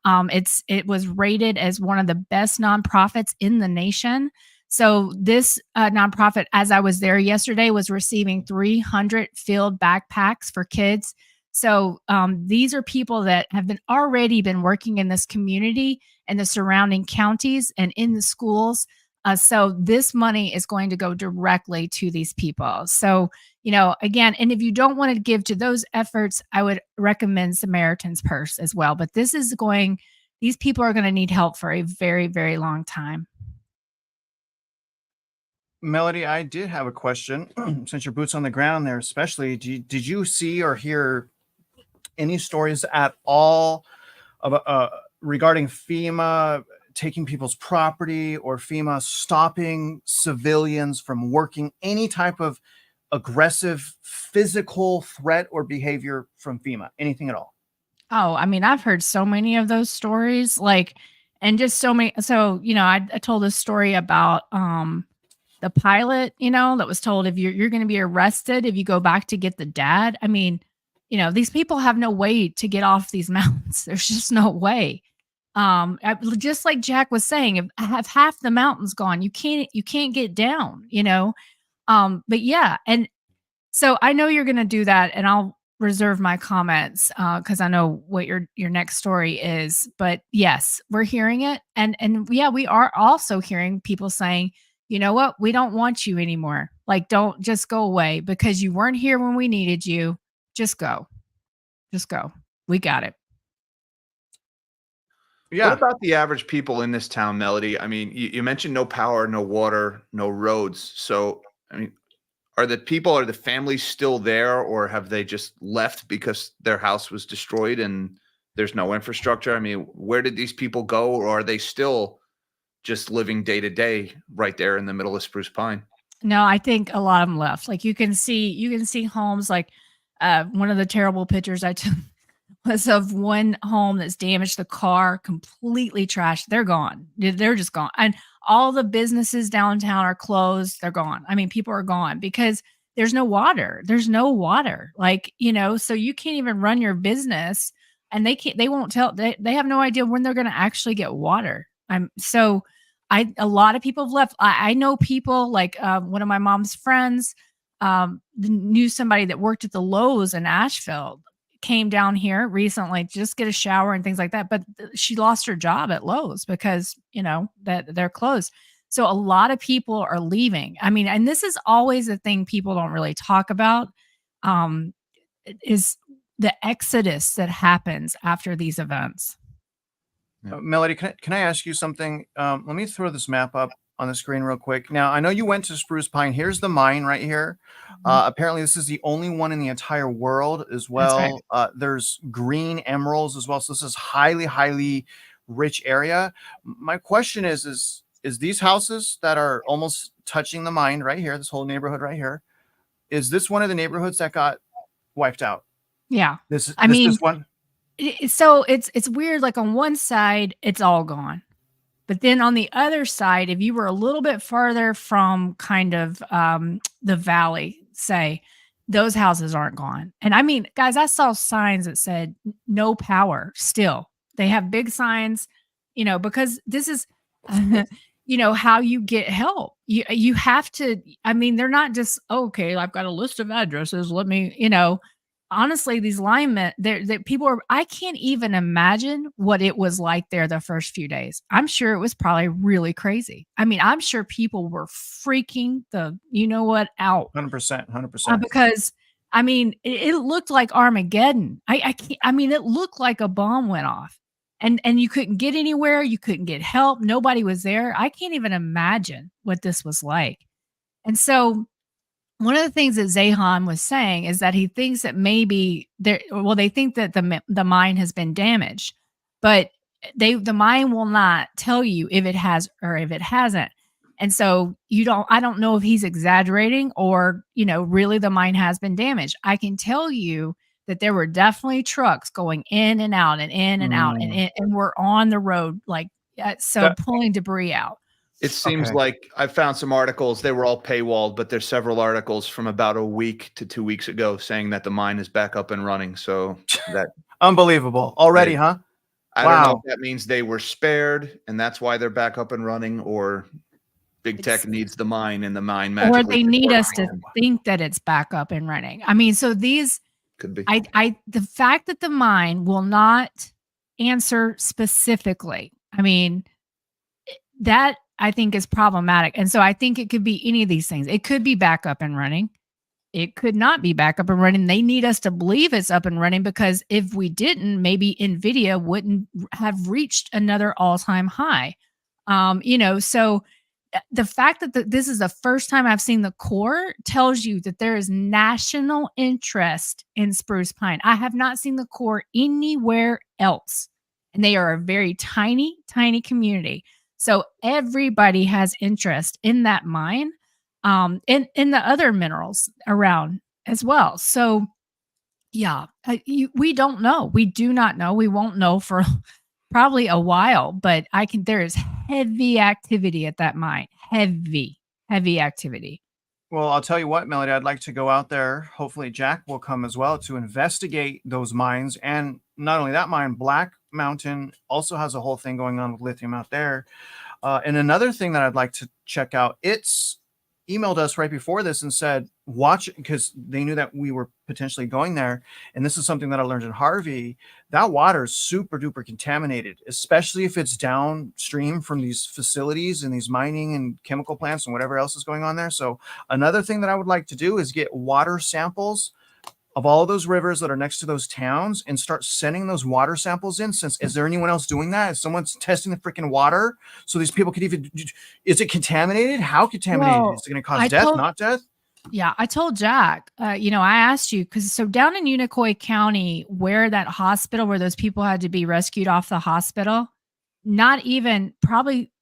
It was rated as one of the best nonprofits in the nation. So this nonprofit, as I was there yesterday, was receiving 300 filled backpacks for kids. So these are people that have already been working in this community and the surrounding counties and in the schools. So this money is going to go directly to these people. So, again, and if you don't want to give to those efforts, I would recommend Samaritan's Purse as well. But these people are going to need help for a very, very long time. Melody, I did have a question. Since your boots on the ground there, especially, did you see or hear any stories at all about regarding FEMA taking people's property or FEMA stopping civilians from working, any type of aggressive physical threat or behavior from FEMA? Anything at all? Oh, I mean, I've heard so many of those stories, and just so many. So, I told a story about the pilot, that was told if you're going to be arrested if you go back to get the dad. I mean, these people have no way to get off these mountains. There's just no way. Just like Jack was saying, if half the mountains gone, you can't get down, but yeah. And so I know you're going to do that, and I'll reserve my comments because I know what your next story is. But yes, we're hearing it, and yeah, we are also hearing people saying, you know what, we don't want you anymore. Like, don't just go away because you weren't here when we needed you. Just go, We got it. Yeah. What about the average people in this town, Melody? I mean, you mentioned no power, no water, no roads. So, I mean, are the families still there, or have they just left because their house was destroyed and there's no infrastructure? I mean, where did these people go, or are they still just living day to day right there in the middle of Spruce Pine? No, I think a lot of them left. Like you can see homes like one of the terrible pictures I took was of one home that's damaged, the car completely trashed. They're gone. They're just gone. And all the businesses downtown are closed. They're gone. I mean, people are gone because there's no water. There's no water. So you can't even run your business, and they won't tell, they have no idea when they're going to actually get water. A lot of people have left. I know people like one of my mom's friends knew somebody that worked at the Lowe's in Asheville, came down here recently to just get a shower and things like that. But she lost her job at Lowe's because, that they're closed. So a lot of people are leaving. I mean, and this is always a thing people don't really talk about, is the exodus that happens after these events. Melody, can I ask you something? Let me throw this map up on the screen real quick. Now, I know you went to Spruce Pine. Here's the mine right here. Apparently, this is the only one in the entire world as well. Right. There's green emeralds as well. So this is highly, highly rich area. My question is these houses that are almost touching the mine right here, this whole neighborhood right here, is this one of the neighborhoods that got wiped out? Yeah. This is one. So it's weird. Like on one side, it's all gone. But then on the other side, if you were a little bit farther from kind of the valley, say, those houses aren't gone. And I mean, guys, I saw signs that said no power still. They have big signs, because this is, how you get help. You have to, I mean, they're not just, okay, I've got a list of addresses. Let me, honestly, these linemen, I can't even imagine what it was like there the first few days. I'm sure it was probably really crazy. I mean, I'm sure people were freaking out. 100%. Because I mean, it looked like Armageddon. I mean, it looked like a bomb went off, and you couldn't get anywhere. You couldn't get help. Nobody was there. I can't even imagine what this was like. And so, one of the things that Zahan was saying is that he thinks that maybe they think that the mine has been damaged, but the mine will not tell you if it has or if it hasn't. And so I don't know if he's exaggerating or, really the mine has been damaged. I can tell you that there were definitely trucks going in and out and in and out and we're on the road, pulling debris out. It seems like I found some articles. They were all paywalled, but there's several articles from about a week to 2 weeks ago saying that the mine is back up and running. So that unbelievable already, huh? I don't know if that means they were spared and that's why they're back up and running, or big tech needs the mine and the mine magically. Or they need us to think that it's back up and running. I mean, so these could be. The fact that the mine will not answer specifically. I mean, that I think is problematic. And so I think it could be any of these things. It could be back up and running. It could not be back up and running. They need us to believe it's up and running, because if we didn't, maybe NVIDIA wouldn't have reached another all-time high. So the fact that this is the first time I've seen the core tells you that there is national interest in spruce pine. I have not seen the core anywhere else. And they are a very tiny, tiny community. So everybody has interest in that mine, and in the other minerals around as well. So yeah, we don't know. We do not know. We won't know for probably a while, but there is heavy activity at that mine. Heavy activity. Well, I'll tell you what, Melody, I'd like to go out there. Hopefully Jack will come as well to investigate those mines. And not only that mine, Black Mountain also has a whole thing going on with lithium out there. And another thing that I'd like to check out, it's emailed us right before this and said, watch, because they knew that we were potentially going there. And this is something that I learned in Harvey. That water is super duper contaminated, especially if it's downstream from these facilities and these mining and chemical plants and whatever else is going on there. So another thing that I would like to do is get water samples of all those rivers that are next to those towns and start sending those water samples in. Since, is there anyone else doing that? Is someone's testing the freaking water so these people could even, is it contaminated? How contaminated? Well, is it going to cause death, not death? Yeah, I told Jack, I asked you, because so down in Unicoi County, where that hospital, where those people had to be rescued off the hospital, not even probably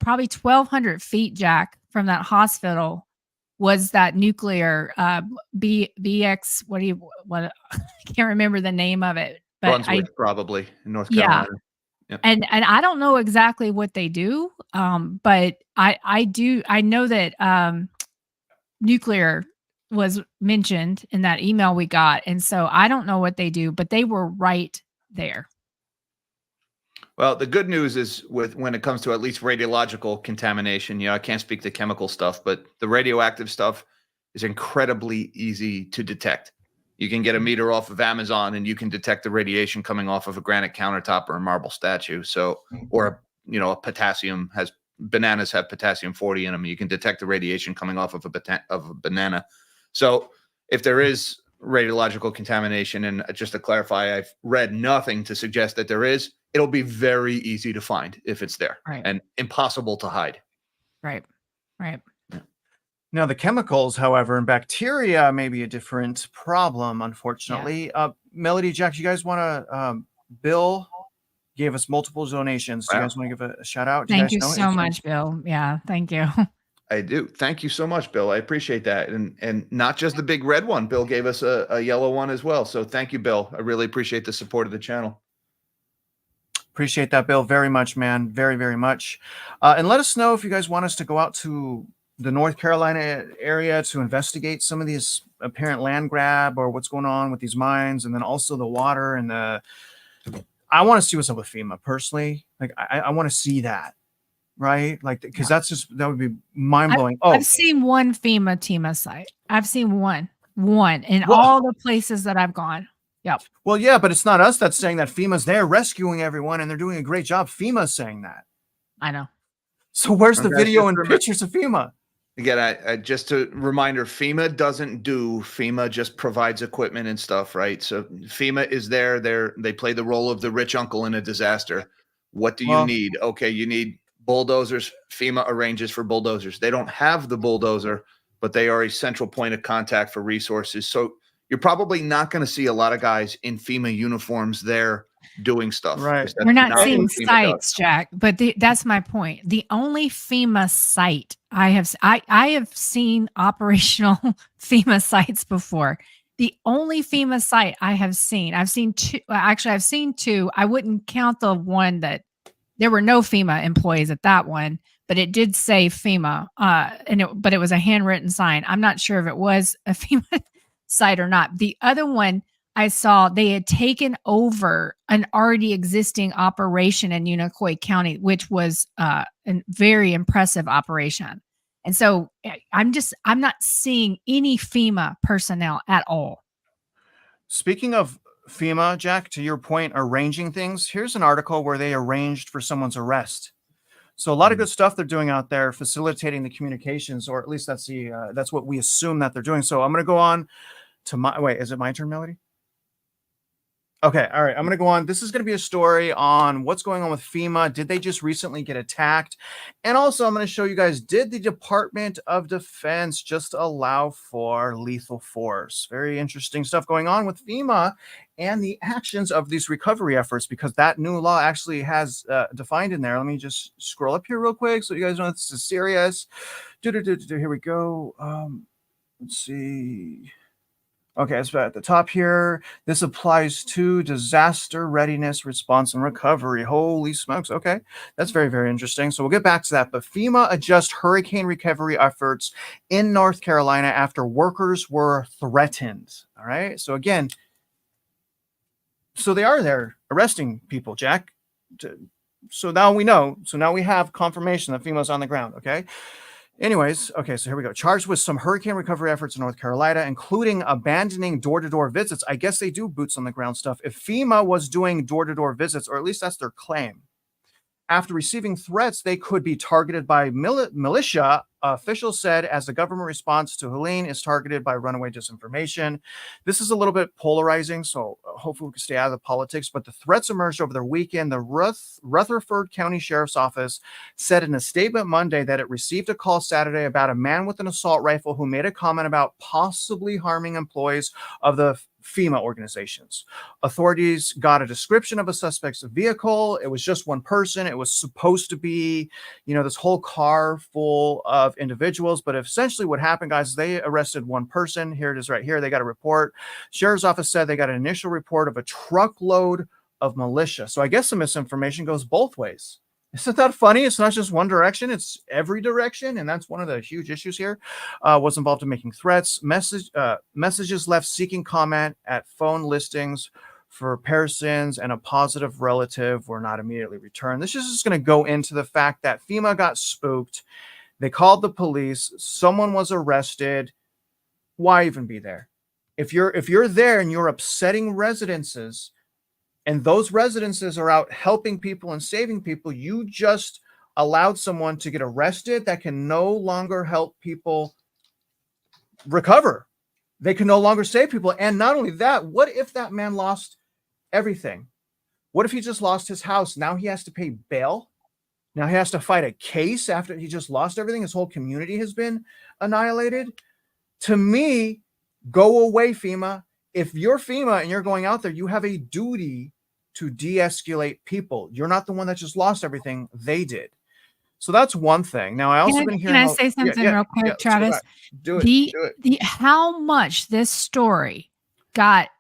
1,200 feet, Jack, from that hospital was that nuclear BX. What I can't remember the name of it, but Brunswick, probably in North Carolina. Yeah. And I don't know exactly what they do, but I know that nuclear was mentioned in that email we got, and so I don't know what they do, but they were right there. Well, the good news is when it comes to at least radiological contamination, I can't speak to chemical stuff, but the radioactive stuff is incredibly easy to detect. You can get a meter off of Amazon and you can detect the radiation coming off of a granite countertop or a marble statue. So, or a potassium bananas have potassium 40 in them. You can detect the radiation coming off of a banana. So if there is radiological contamination, and just to clarify, I've read nothing to suggest that there is, it'll be very easy to find if it's there, right, and impossible to hide. Right. Now, the chemicals, however, and bacteria may be a different problem, unfortunately. Yeah. Melody, Jack, you guys want to, Bill gave us multiple donations. Do you guys want to give a shout out? Thank you so much, Bill. Yeah, thank you. I do. Thank you so much, Bill. I appreciate that. And not just the big red one. Bill gave us a yellow one as well. So thank you, Bill. I really appreciate the support of the channel. Appreciate that, Bill, very much, man. Very, very much. And let us know if you guys want us to go out to the North Carolina area to investigate some of these apparent land grab or what's going on with these mines, and then also the water and I want to see what's up with FEMA personally. Like, I want to see that, right? Like, because that would be mind blowing. I've seen one FEMA site. I've seen one in all the places that I've gone. Yep. Well, yeah, but it's not us that's saying that. FEMA's there rescuing everyone and they're doing a great job. FEMA's saying that. I know. So where's the video and pictures of FEMA? Again, just a reminder, FEMA doesn't do, FEMA just provides equipment and stuff, right? So FEMA is there. They play the role of the rich uncle in a disaster. What do you need? Okay, you need bulldozers. FEMA arranges for bulldozers. They don't have the bulldozer, but they are a central point of contact for resources. So you're probably not going to see a lot of guys in FEMA uniforms there doing stuff. Right. We're not seeing sites, Jack, but that's my point. The only FEMA site I have seen operational FEMA sites before. The only FEMA site I've seen two. Actually, I've seen two. I wouldn't count the one that there were no FEMA employees at that one, but it did say FEMA, but it was a handwritten sign. I'm not sure if it was a FEMA site or not. The other one I saw, they had taken over an already existing operation in Unicoi County, which was a very impressive operation. And so I'm not seeing any FEMA personnel at all. Speaking of FEMA, Jack, to your point, arranging things, here's an article where they arranged for someone's arrest. So a lot of good stuff they're doing out there, facilitating the communications, or at least that's what we assume that they're doing. So I'm going to go on to my, wait, is it my turn, Melody? Okay, all right. I'm going to go on. This is going to be a story on what's going on with FEMA. Did they just recently get attacked? And also, I'm going to show you guys, did the Department of Defense just allow for lethal force? Very interesting stuff going on with FEMA and the actions of these recovery efforts, because that new law actually has defined in there. Let me just scroll up here real quick so you guys know this is serious. Here we go. Let's see. Okay, it's at the top here. This applies to disaster readiness, response, and recovery. Holy smokes. Okay, that's very, very interesting. So we'll get back to that. But FEMA adjusts hurricane recovery efforts in North Carolina after workers were threatened. All right. So again, so they are there arresting people, Jack. So now we know. So now we have confirmation that FEMA's on the ground. Okay. Anyways, okay, so here we go. Charged with some hurricane recovery efforts in North Carolina, including abandoning door-to-door visits. I guess they do boots on the ground stuff. If FEMA was doing door-to-door visits, or at least that's their claim, after receiving threats, they could be targeted by militia, officials said, as the government response to Helene is targeted by runaway disinformation. This is a little bit polarizing, so hopefully we can stay out of the politics, but the threats emerged over the weekend. The Rutherford County Sheriff's Office said in a statement Monday that it received a call Saturday about a man with an assault rifle who made a comment about possibly harming employees of the FEMA organizations. Authorities got a description of a suspect's vehicle. It was just one person. It was supposed to be, this whole car full of individuals. But essentially what happened, guys, they arrested one person. Here it is right here. They got a report. Sheriff's office said they got an initial report of a truckload of militia. So I guess the misinformation goes both ways. Isn't that funny? It's not just one direction, it's every direction. And that's one of the huge issues here. Was involved in making threats, messages left seeking comment at phone listings for persons and a positive relative were not immediately returned. This is just going to go into the fact that FEMA got spooked. They called the police. Someone was arrested. Why even be there? If you're there and you're upsetting residences, and those residences are out helping people and saving people, you just allowed someone to get arrested that can no longer help people recover. They can no longer save people. And not only that, what if that man lost everything? What if he just lost his house? Now he has to pay bail. Now he has to fight a case after he just lost everything. His whole community has been annihilated. To me, go away, FEMA. If you're FEMA and you're going out there, you have a duty to de-escalate people. You're not the one that just lost everything. They did. So that's one thing. Now, I also been hearing. Can I say something real quick, Travis? Do it. How much this story got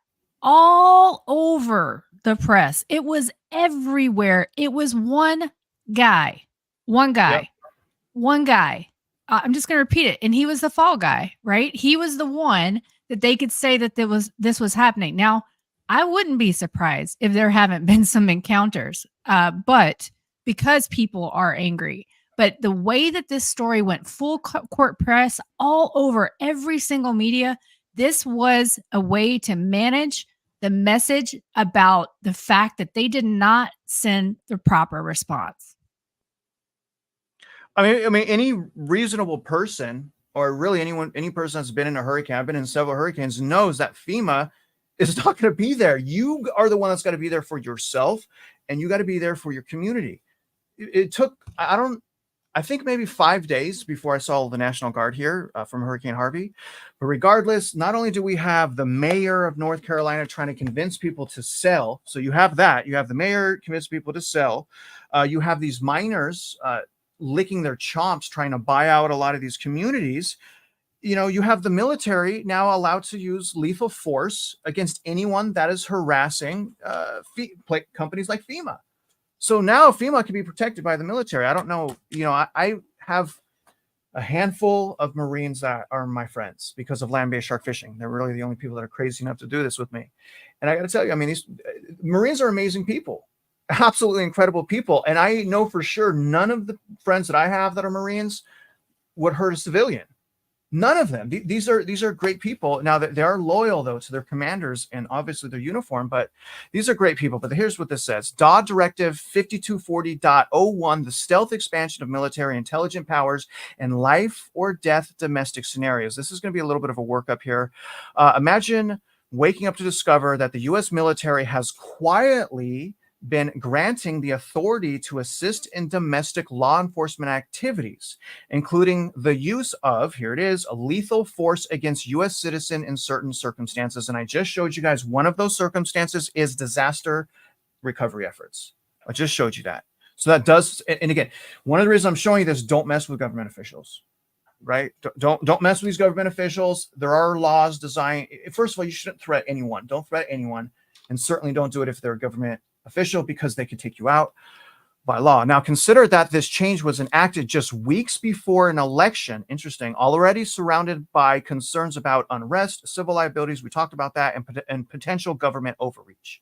all over the press. It was everywhere. It was one guy. I'm just going to repeat it. And he was the fall guy, right? He was the one that they could say that this was happening. Now, I wouldn't be surprised if there haven't been some encounters, but because people are angry. But the way that this story went full court press all over every single media, this was a way to manage the message about the fact that they did not send the proper response. I mean, any reasonable person, or really any person that's been in a hurricane, I've been in several hurricanes, knows that FEMA is not going to be there. You are the one that's got to be there for yourself, and you got to be there for your community. It took, I think maybe 5 days before I saw the National Guard here from Hurricane Harvey. But regardless, not only do we have the mayor of North Carolina trying to convince people to sell. So you have that. You have the mayor convince people to sell. You have these miners licking their chops trying to buy out a lot of these communities. You have the military now allowed to use lethal force against anyone that is harassing companies like FEMA. So now FEMA can be protected by the military. I don't know. I have a handful of Marines that are my friends because of land-based shark fishing. They're really the only people that are crazy enough to do this with me. And I got to tell you, I mean, these Marines are amazing people, absolutely incredible people. And I know for sure none of the friends that I have that are Marines would hurt a civilian. None of them. These are great people. Now that they are loyal though to their commanders and obviously their uniform, but these are great people. But here's what this says: DOD Directive 5240.01, the stealth expansion of military intelligent powers in life or death domestic scenarios. This is going to be a little bit of a workup here. Imagine waking up to discover that the U.S. military has quietly been granting the authority to assist in domestic law enforcement activities, including the use of, here it is, a lethal force against U.S. citizen in certain circumstances. And I just showed you guys one of those circumstances is disaster recovery efforts. I just showed you that. So that does, and again, one of the reasons I'm showing you this, don't mess with government officials, right? Don't mess with these government officials. There are laws designed, first of all, you shouldn't threat anyone. Don't threat anyone. And certainly don't do it if they're a government official, because they could take you out by law. Now, consider that this change was enacted just weeks before an election. Interesting. Already surrounded by concerns about unrest, civil liabilities. We talked about that, and potential government overreach.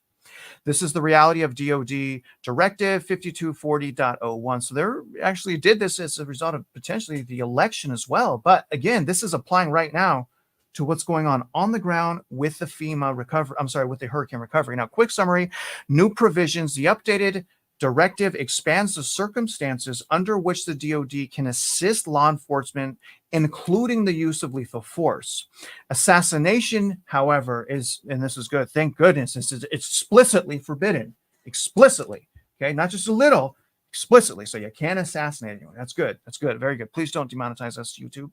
This is the reality of DOD Directive 5240.01. So they actually did this as a result of potentially the election as well. But again, this is applying right now to what's going on the ground with the FEMA recovery. I'm sorry, with the hurricane recovery. Now, quick summary, new provisions. The updated directive expands the circumstances under which the DOD can assist law enforcement, including the use of lethal force. Assassination, however, is, and this is good, thank goodness, it's explicitly forbidden. Explicitly, okay? Not just a little, explicitly. So you can't assassinate anyone. That's good. That's good. Very good. Please don't demonetize us, YouTube.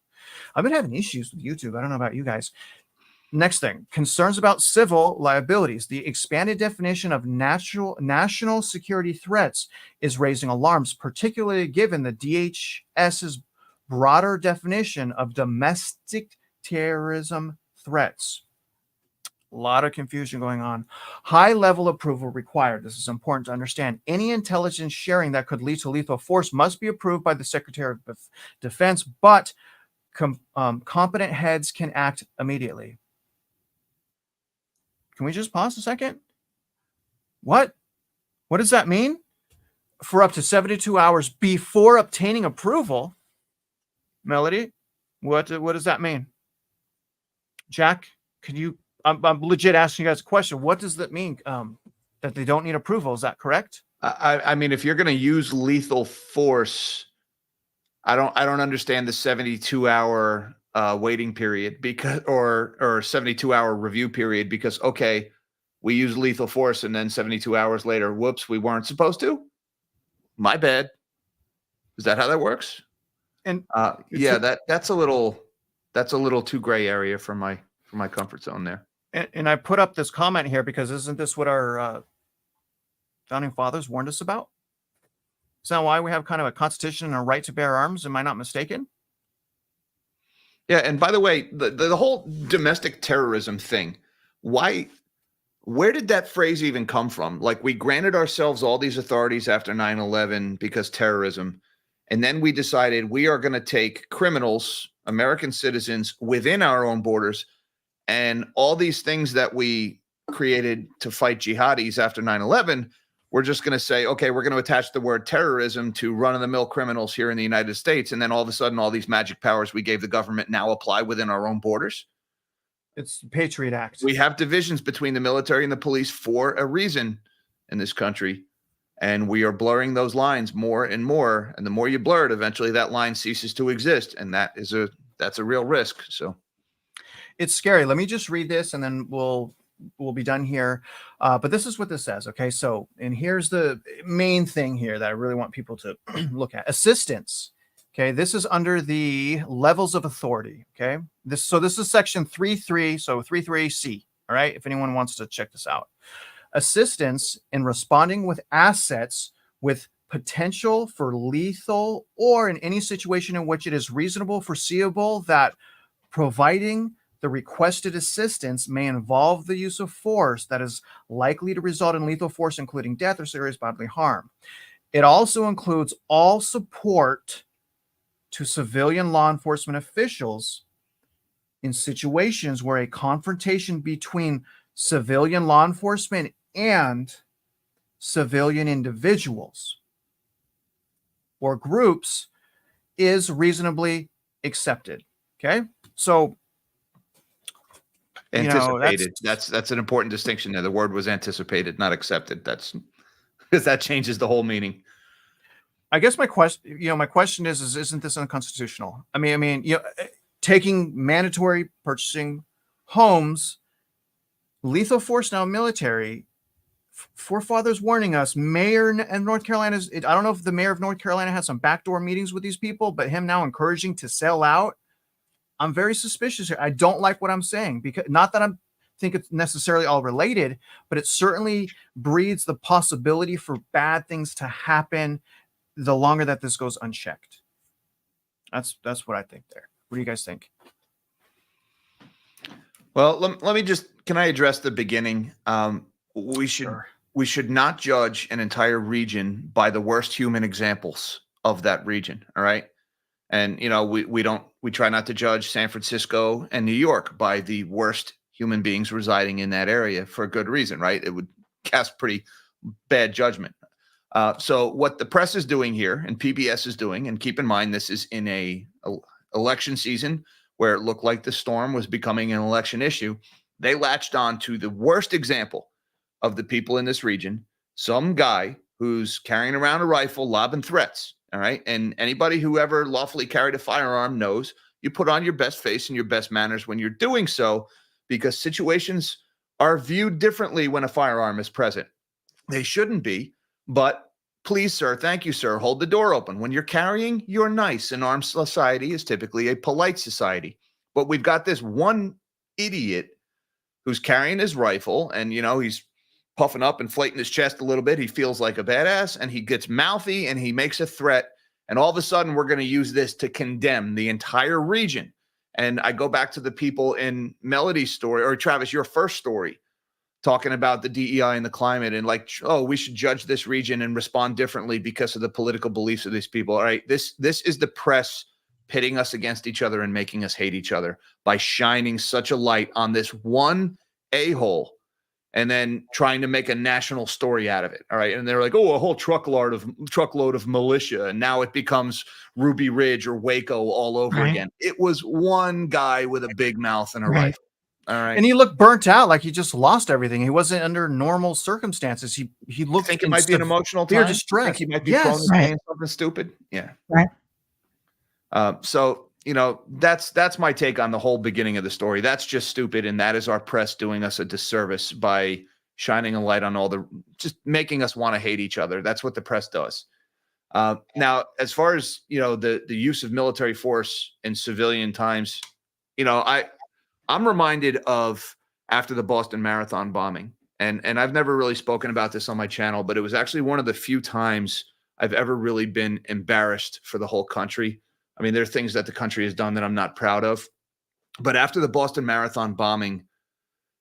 I've been having issues with YouTube. I don't know about you guys. Next thing, concerns about civil liabilities. The expanded definition of national security threats is raising alarms, particularly given the DHS's broader definition of domestic terrorism threats. A lot of confusion going on. High level approval required. This is important to understand. Any intelligence sharing that could lead to lethal force must be approved by the Secretary of Defense, but competent heads can act immediately. Can we just pause a second? What does that mean? For up to 72 hours before obtaining approval. Melody, what does that mean? Jack, can you, I'm legit asking you guys a question. What does that mean? That they don't need approval. Is that correct? I mean, if you're going to use lethal force, I don't understand the 72-hour waiting period, because or 72-hour review period, because okay, we use lethal force and then 72 hours later, whoops, we weren't supposed to. My bad. Is that how that works? And yeah, that's a little too gray area for my comfort zone there. And I put up this comment here because isn't this what our founding fathers warned us about? Is that why we have kind of a constitution and a right to bear arms? Am I not mistaken? Yeah, and by the way, the whole domestic terrorism thing, where did that phrase even come from? Like, we granted ourselves all these authorities after 9/11 because terrorism, and then we decided we are going to take criminals, American citizens within our own borders, and all these things that we created to fight jihadis after 9/11, we're just going to say, okay, we're going to attach the word terrorism to run-of-the-mill criminals here in the United States. And then all of a sudden, all these magic powers we gave the government now apply within our own borders. It's the Patriot Act. We have divisions between the military and the police for a reason in this country. And we are blurring those lines more and more. And the more you blur it, eventually that line ceases to exist. And that's a real risk. So it's scary. Let me just read this and then we'll be done here. But this is what this says. Okay. So, and here's the main thing here that I really want people to look at. Assistance. Okay. This is under the levels of authority. Okay. This is section 3.3. So 3.3C. All right. If anyone wants to check this out. Assistance in responding with assets with potential for lethal or in any situation in which it is reasonable, foreseeable that providing the requested assistance may involve the use of force that is likely to result in lethal force, including death or serious bodily harm. It also includes all support to civilian law enforcement officials in situations where a confrontation between civilian law enforcement and civilian individuals or groups is reasonably accepted. Okay. So, you know, Anticipated. That's an important distinction there. The word was anticipated, not accepted. That's because that changes the whole meaning. I guess my question is isn't this unconstitutional? I mean, you know, taking mandatory purchasing homes, lethal force now military. Forefathers warning us. Mayor in North Carolina I don't know if the mayor of North Carolina had some backdoor meetings with these people, but him now encouraging to sell out. I'm very suspicious here. I don't like what I'm saying, because not that I'm think it's necessarily all related, but it certainly breeds the possibility for bad things to happen the longer that this goes unchecked. That's what I think there. What do you guys think? Well, let me just, can I address the beginning? We should not judge an entire region by the worst human examples of that region. All right. And, you know, we try not to judge San Francisco and New York by the worst human beings residing in that area for a good reason, right? It would cast pretty bad judgment. So what the press is doing here and PBS is doing, and keep in mind, this is in a election season where it looked like the storm was becoming an election issue. They latched on to the worst example of the people in this region, some guy who's carrying around a rifle, lobbing threats. All right. And anybody who ever lawfully carried a firearm knows you put on your best face and your best manners when you're doing so, because situations are viewed differently when a firearm is present. They shouldn't be, but please, sir, thank you, sir, hold the door open. When you're carrying, you're nice. An armed society is typically a polite society. But we've got this one idiot who's carrying his rifle, and, you know, he's puffing up, inflating his chest a little bit. He feels like a badass, and he gets mouthy, and he makes a threat. And all of a sudden, we're going to use this to condemn the entire region. And I go back to the people in Melody's story, or Travis, your first story, talking about the DEI and the climate, and like, oh, we should judge this region and respond differently because of the political beliefs of these people. All right, this is the press pitting us against each other and making us hate each other by shining such a light on this one a-hole and then trying to make a national story out of it. All right. And they're like, oh, a whole truckload of militia. And now it becomes Ruby Ridge or Waco all over again. It was one guy with a big mouth and a rifle. All right. And he looked burnt out, like he just lost everything. He wasn't under normal circumstances. He looked. I think it might be an emotional time. Distress. I think he might be prone to saying something stupid. Yeah. Right. So, you know, that's my take on the whole beginning of the story. That's just stupid. And that is our press doing us a disservice by shining a light on just making us want to hate each other. That's what the press does. Now, as far as, you know, the use of military force in civilian times, you know, I'm reminded of after the Boston Marathon bombing, and I've never really spoken about this on my channel, but it was actually one of the few times I've ever really been embarrassed for the whole country. I mean, there are things that the country has done that I'm not proud of, but after the Boston Marathon bombing,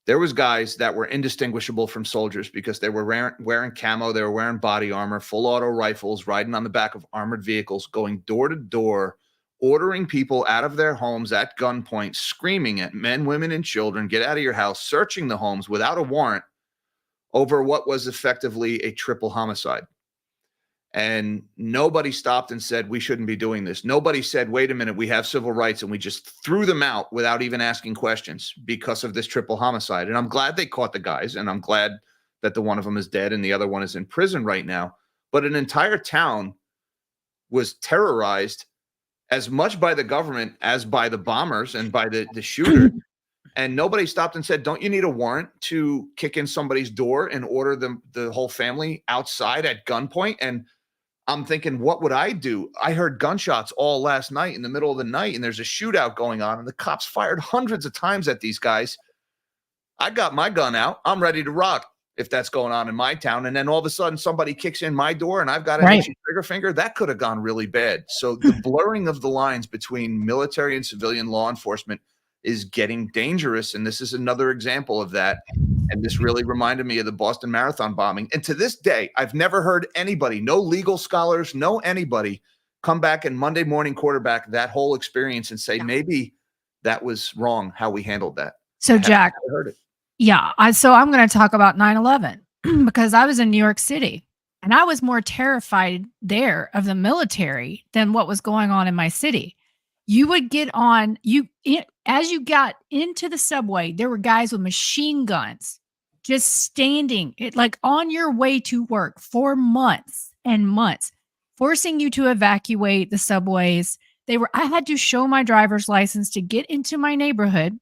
there was guys that were indistinguishable from soldiers because they were wearing camo, they were wearing body armor, full auto rifles, riding on the back of armored vehicles, going door to door, ordering people out of their homes at gunpoint, screaming at men, women, and children, get out of your house, searching the homes without a warrant over what was effectively a triple homicide. And nobody stopped and said, we shouldn't be doing this. Nobody said, wait a minute, we have civil rights, and we just threw them out without even asking questions because of this triple homicide. And I'm glad they caught the guys, and I'm glad that the one of them is dead and the other one is in prison right now. But an entire town was terrorized as much by the government as by the bombers and by the shooter. And nobody stopped and said, don't you need a warrant to kick in somebody's door and order the whole family outside at gunpoint? And I'm thinking, what would I do? I heard gunshots all last night in the middle of the night, and there's a shootout going on, and the cops fired hundreds of times at these guys. I got my gun out. I'm ready to rock if that's going on in my town. And then all of a sudden somebody kicks in my door and I've got an itchy trigger finger. That could have gone really bad. So the blurring of the lines between military and civilian law enforcement is getting dangerous. And this is another example of that. And this really reminded me of the Boston Marathon bombing. And to this day, I've never heard anybody, no legal scholars, no anybody, come back and Monday morning quarterback that whole experience and say, maybe that was wrong how we handled that. So Jack, heard it. Yeah. So I'm going to talk about 9/11 because I was in New York City and I was more terrified there of the military than what was going on in my city. You would get on as you got into the subway, there were guys with machine guns just standing it like on your way to work for months and months, forcing you to evacuate the subways. I had to show my driver's license to get into my neighborhood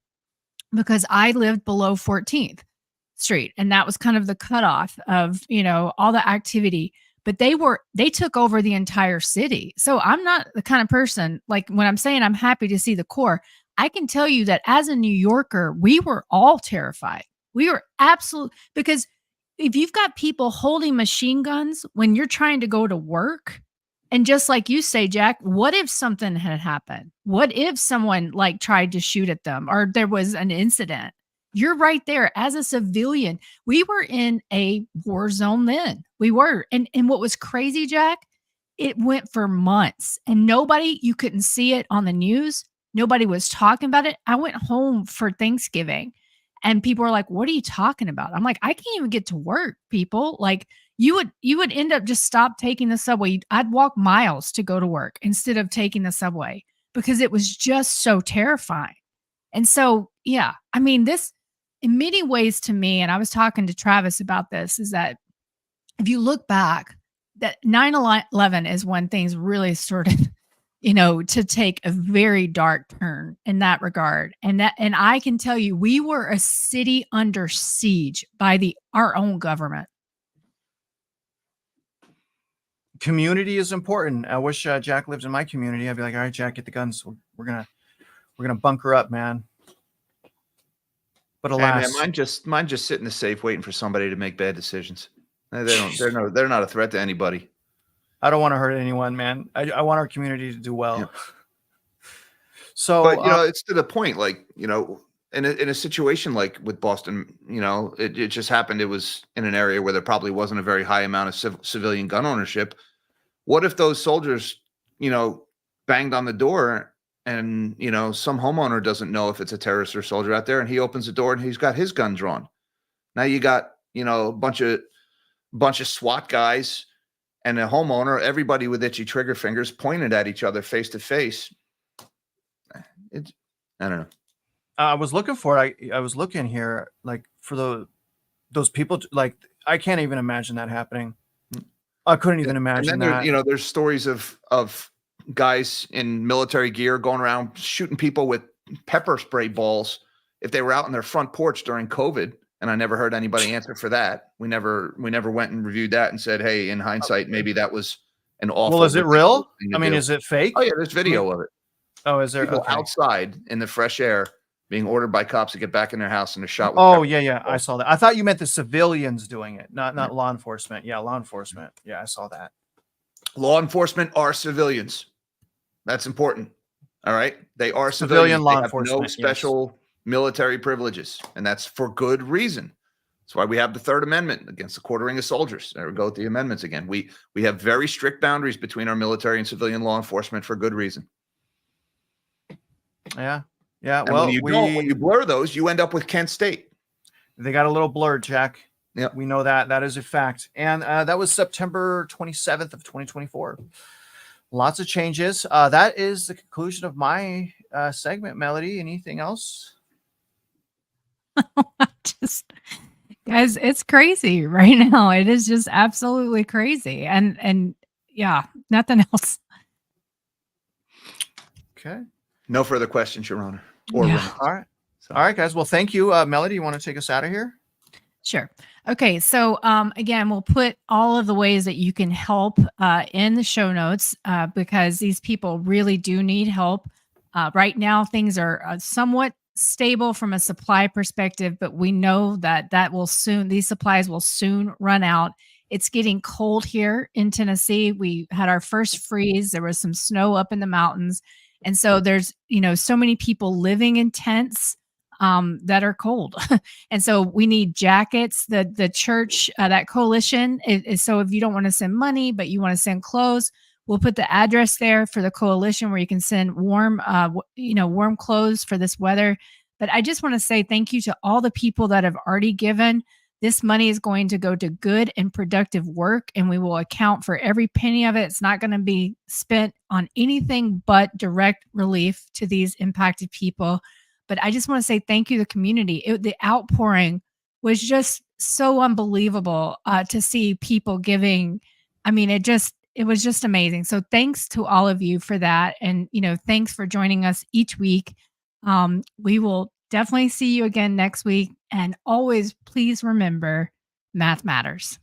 because I lived below 14th Street. And that was kind of the cutoff of, all the activity. But they took over the entire city. So I'm not the kind of person, like when I'm saying I'm happy to see the core, I can tell you that as a New Yorker, we were all terrified. We were absolutely, because if you've got people holding machine guns when you're trying to go to work, and just like you say, Jack, what if something had happened? What if someone like tried to shoot at them or there was an incident? You're right there as a civilian. We were in a war zone then. We were. And what was crazy, Jack, it went for months and you couldn't see it on the news. Nobody was talking about it. I went home for Thanksgiving and people were like, what are you talking about? I'm like, I can't even get to work, people. Like you would end up just stop taking the subway. I'd walk miles to go to work instead of taking the subway because it was just so terrifying. And so, yeah, I mean, this in many ways to me, and I was talking to Travis about this, is that if you look back, that 9/11 is when things really started, to take a very dark turn in that regard. And I can tell you, we were a city under siege by our own government. Community is important. I wish Jack lived in my community. I'd be like, all right, Jack, get the guns. We're gonna bunker up, man. But alas, hey man, mine just sitting in the safe waiting for somebody to make bad decisions. They're not a threat to anybody. I don't want to hurt anyone, man. I want our community to do well. Yeah. So, but it's to the point, like, in a situation like with Boston, it just happened. It was in an area where there probably wasn't a very high amount of civilian gun ownership. What if those soldiers, banged on the door and, some homeowner doesn't know if it's a terrorist or soldier out there and he opens the door and he's got his gun drawn. Now you got, a bunch of SWAT guys and a homeowner, everybody with itchy trigger fingers pointed at each other face to face. I don't know. I was looking for it. I was looking here, like for those people, like I can't even imagine that happening. I couldn't even imagine and then that. There's stories of guys in military gear going around shooting people with pepper spray balls if they were out on their front porch during COVID. And I never heard anybody answer for that. We never went and reviewed that and said, hey, in hindsight, maybe that was an awful. Well, is it real? I mean, is it fake? Oh yeah, there's video of it. Oh, is there? People outside in the fresh air being ordered by cops to get back in their house and they're shot with oh yeah, I saw that. I thought you meant the civilians doing it, not law enforcement. Yeah, law enforcement. Yeah, I saw that. Law enforcement are civilians. That's important. All right, they are Civilian civilians. law they have enforcement. no special military privileges, and that's for good reason. That's why we have the Third Amendment against the quartering of soldiers. There we go with the amendments again. We have very strict boundaries between our military and civilian law enforcement for good reason. Yeah. Yeah. And well, when you blur those, you end up with Kent State. They got a little blurred, Jack. Yeah, we know that. That is a fact. And that was September 27th of 2024. Lots of changes. That is the conclusion of my segment. Melody, anything else? Guys, it's crazy right now. It is just absolutely crazy. And yeah, nothing else. Okay. No further questions, Your Honor. Yeah. All right. All right, guys. Well, thank you. Melody, you want to take us out of here? Sure. Okay. So again, we'll put all of the ways that you can help in the show notes because these people really do need help. Right now, things are somewhat stable from a supply perspective, but we know that these supplies will soon run out. It's getting cold here in Tennessee. We had our first freeze. There was some snow up in the mountains. And so there's, so many people living in tents that are cold. And so we need jackets. The church, that coalition is, so if you don't want to send money, but you want to send clothes, we'll put the address there for the coalition where you can send warm clothes for this weather. But I just want to say thank you to all the people that have already given. This money is going to go to good and productive work, and we will account for every penny of it. It's not going to be spent on anything but direct relief to these impacted people. But I just want to say thank you to the community. The outpouring was just so unbelievable to see people giving. I mean, it was just amazing. So thanks to all of you for that. And, thanks for joining us each week. We will definitely see you again next week. And always please remember, math matters.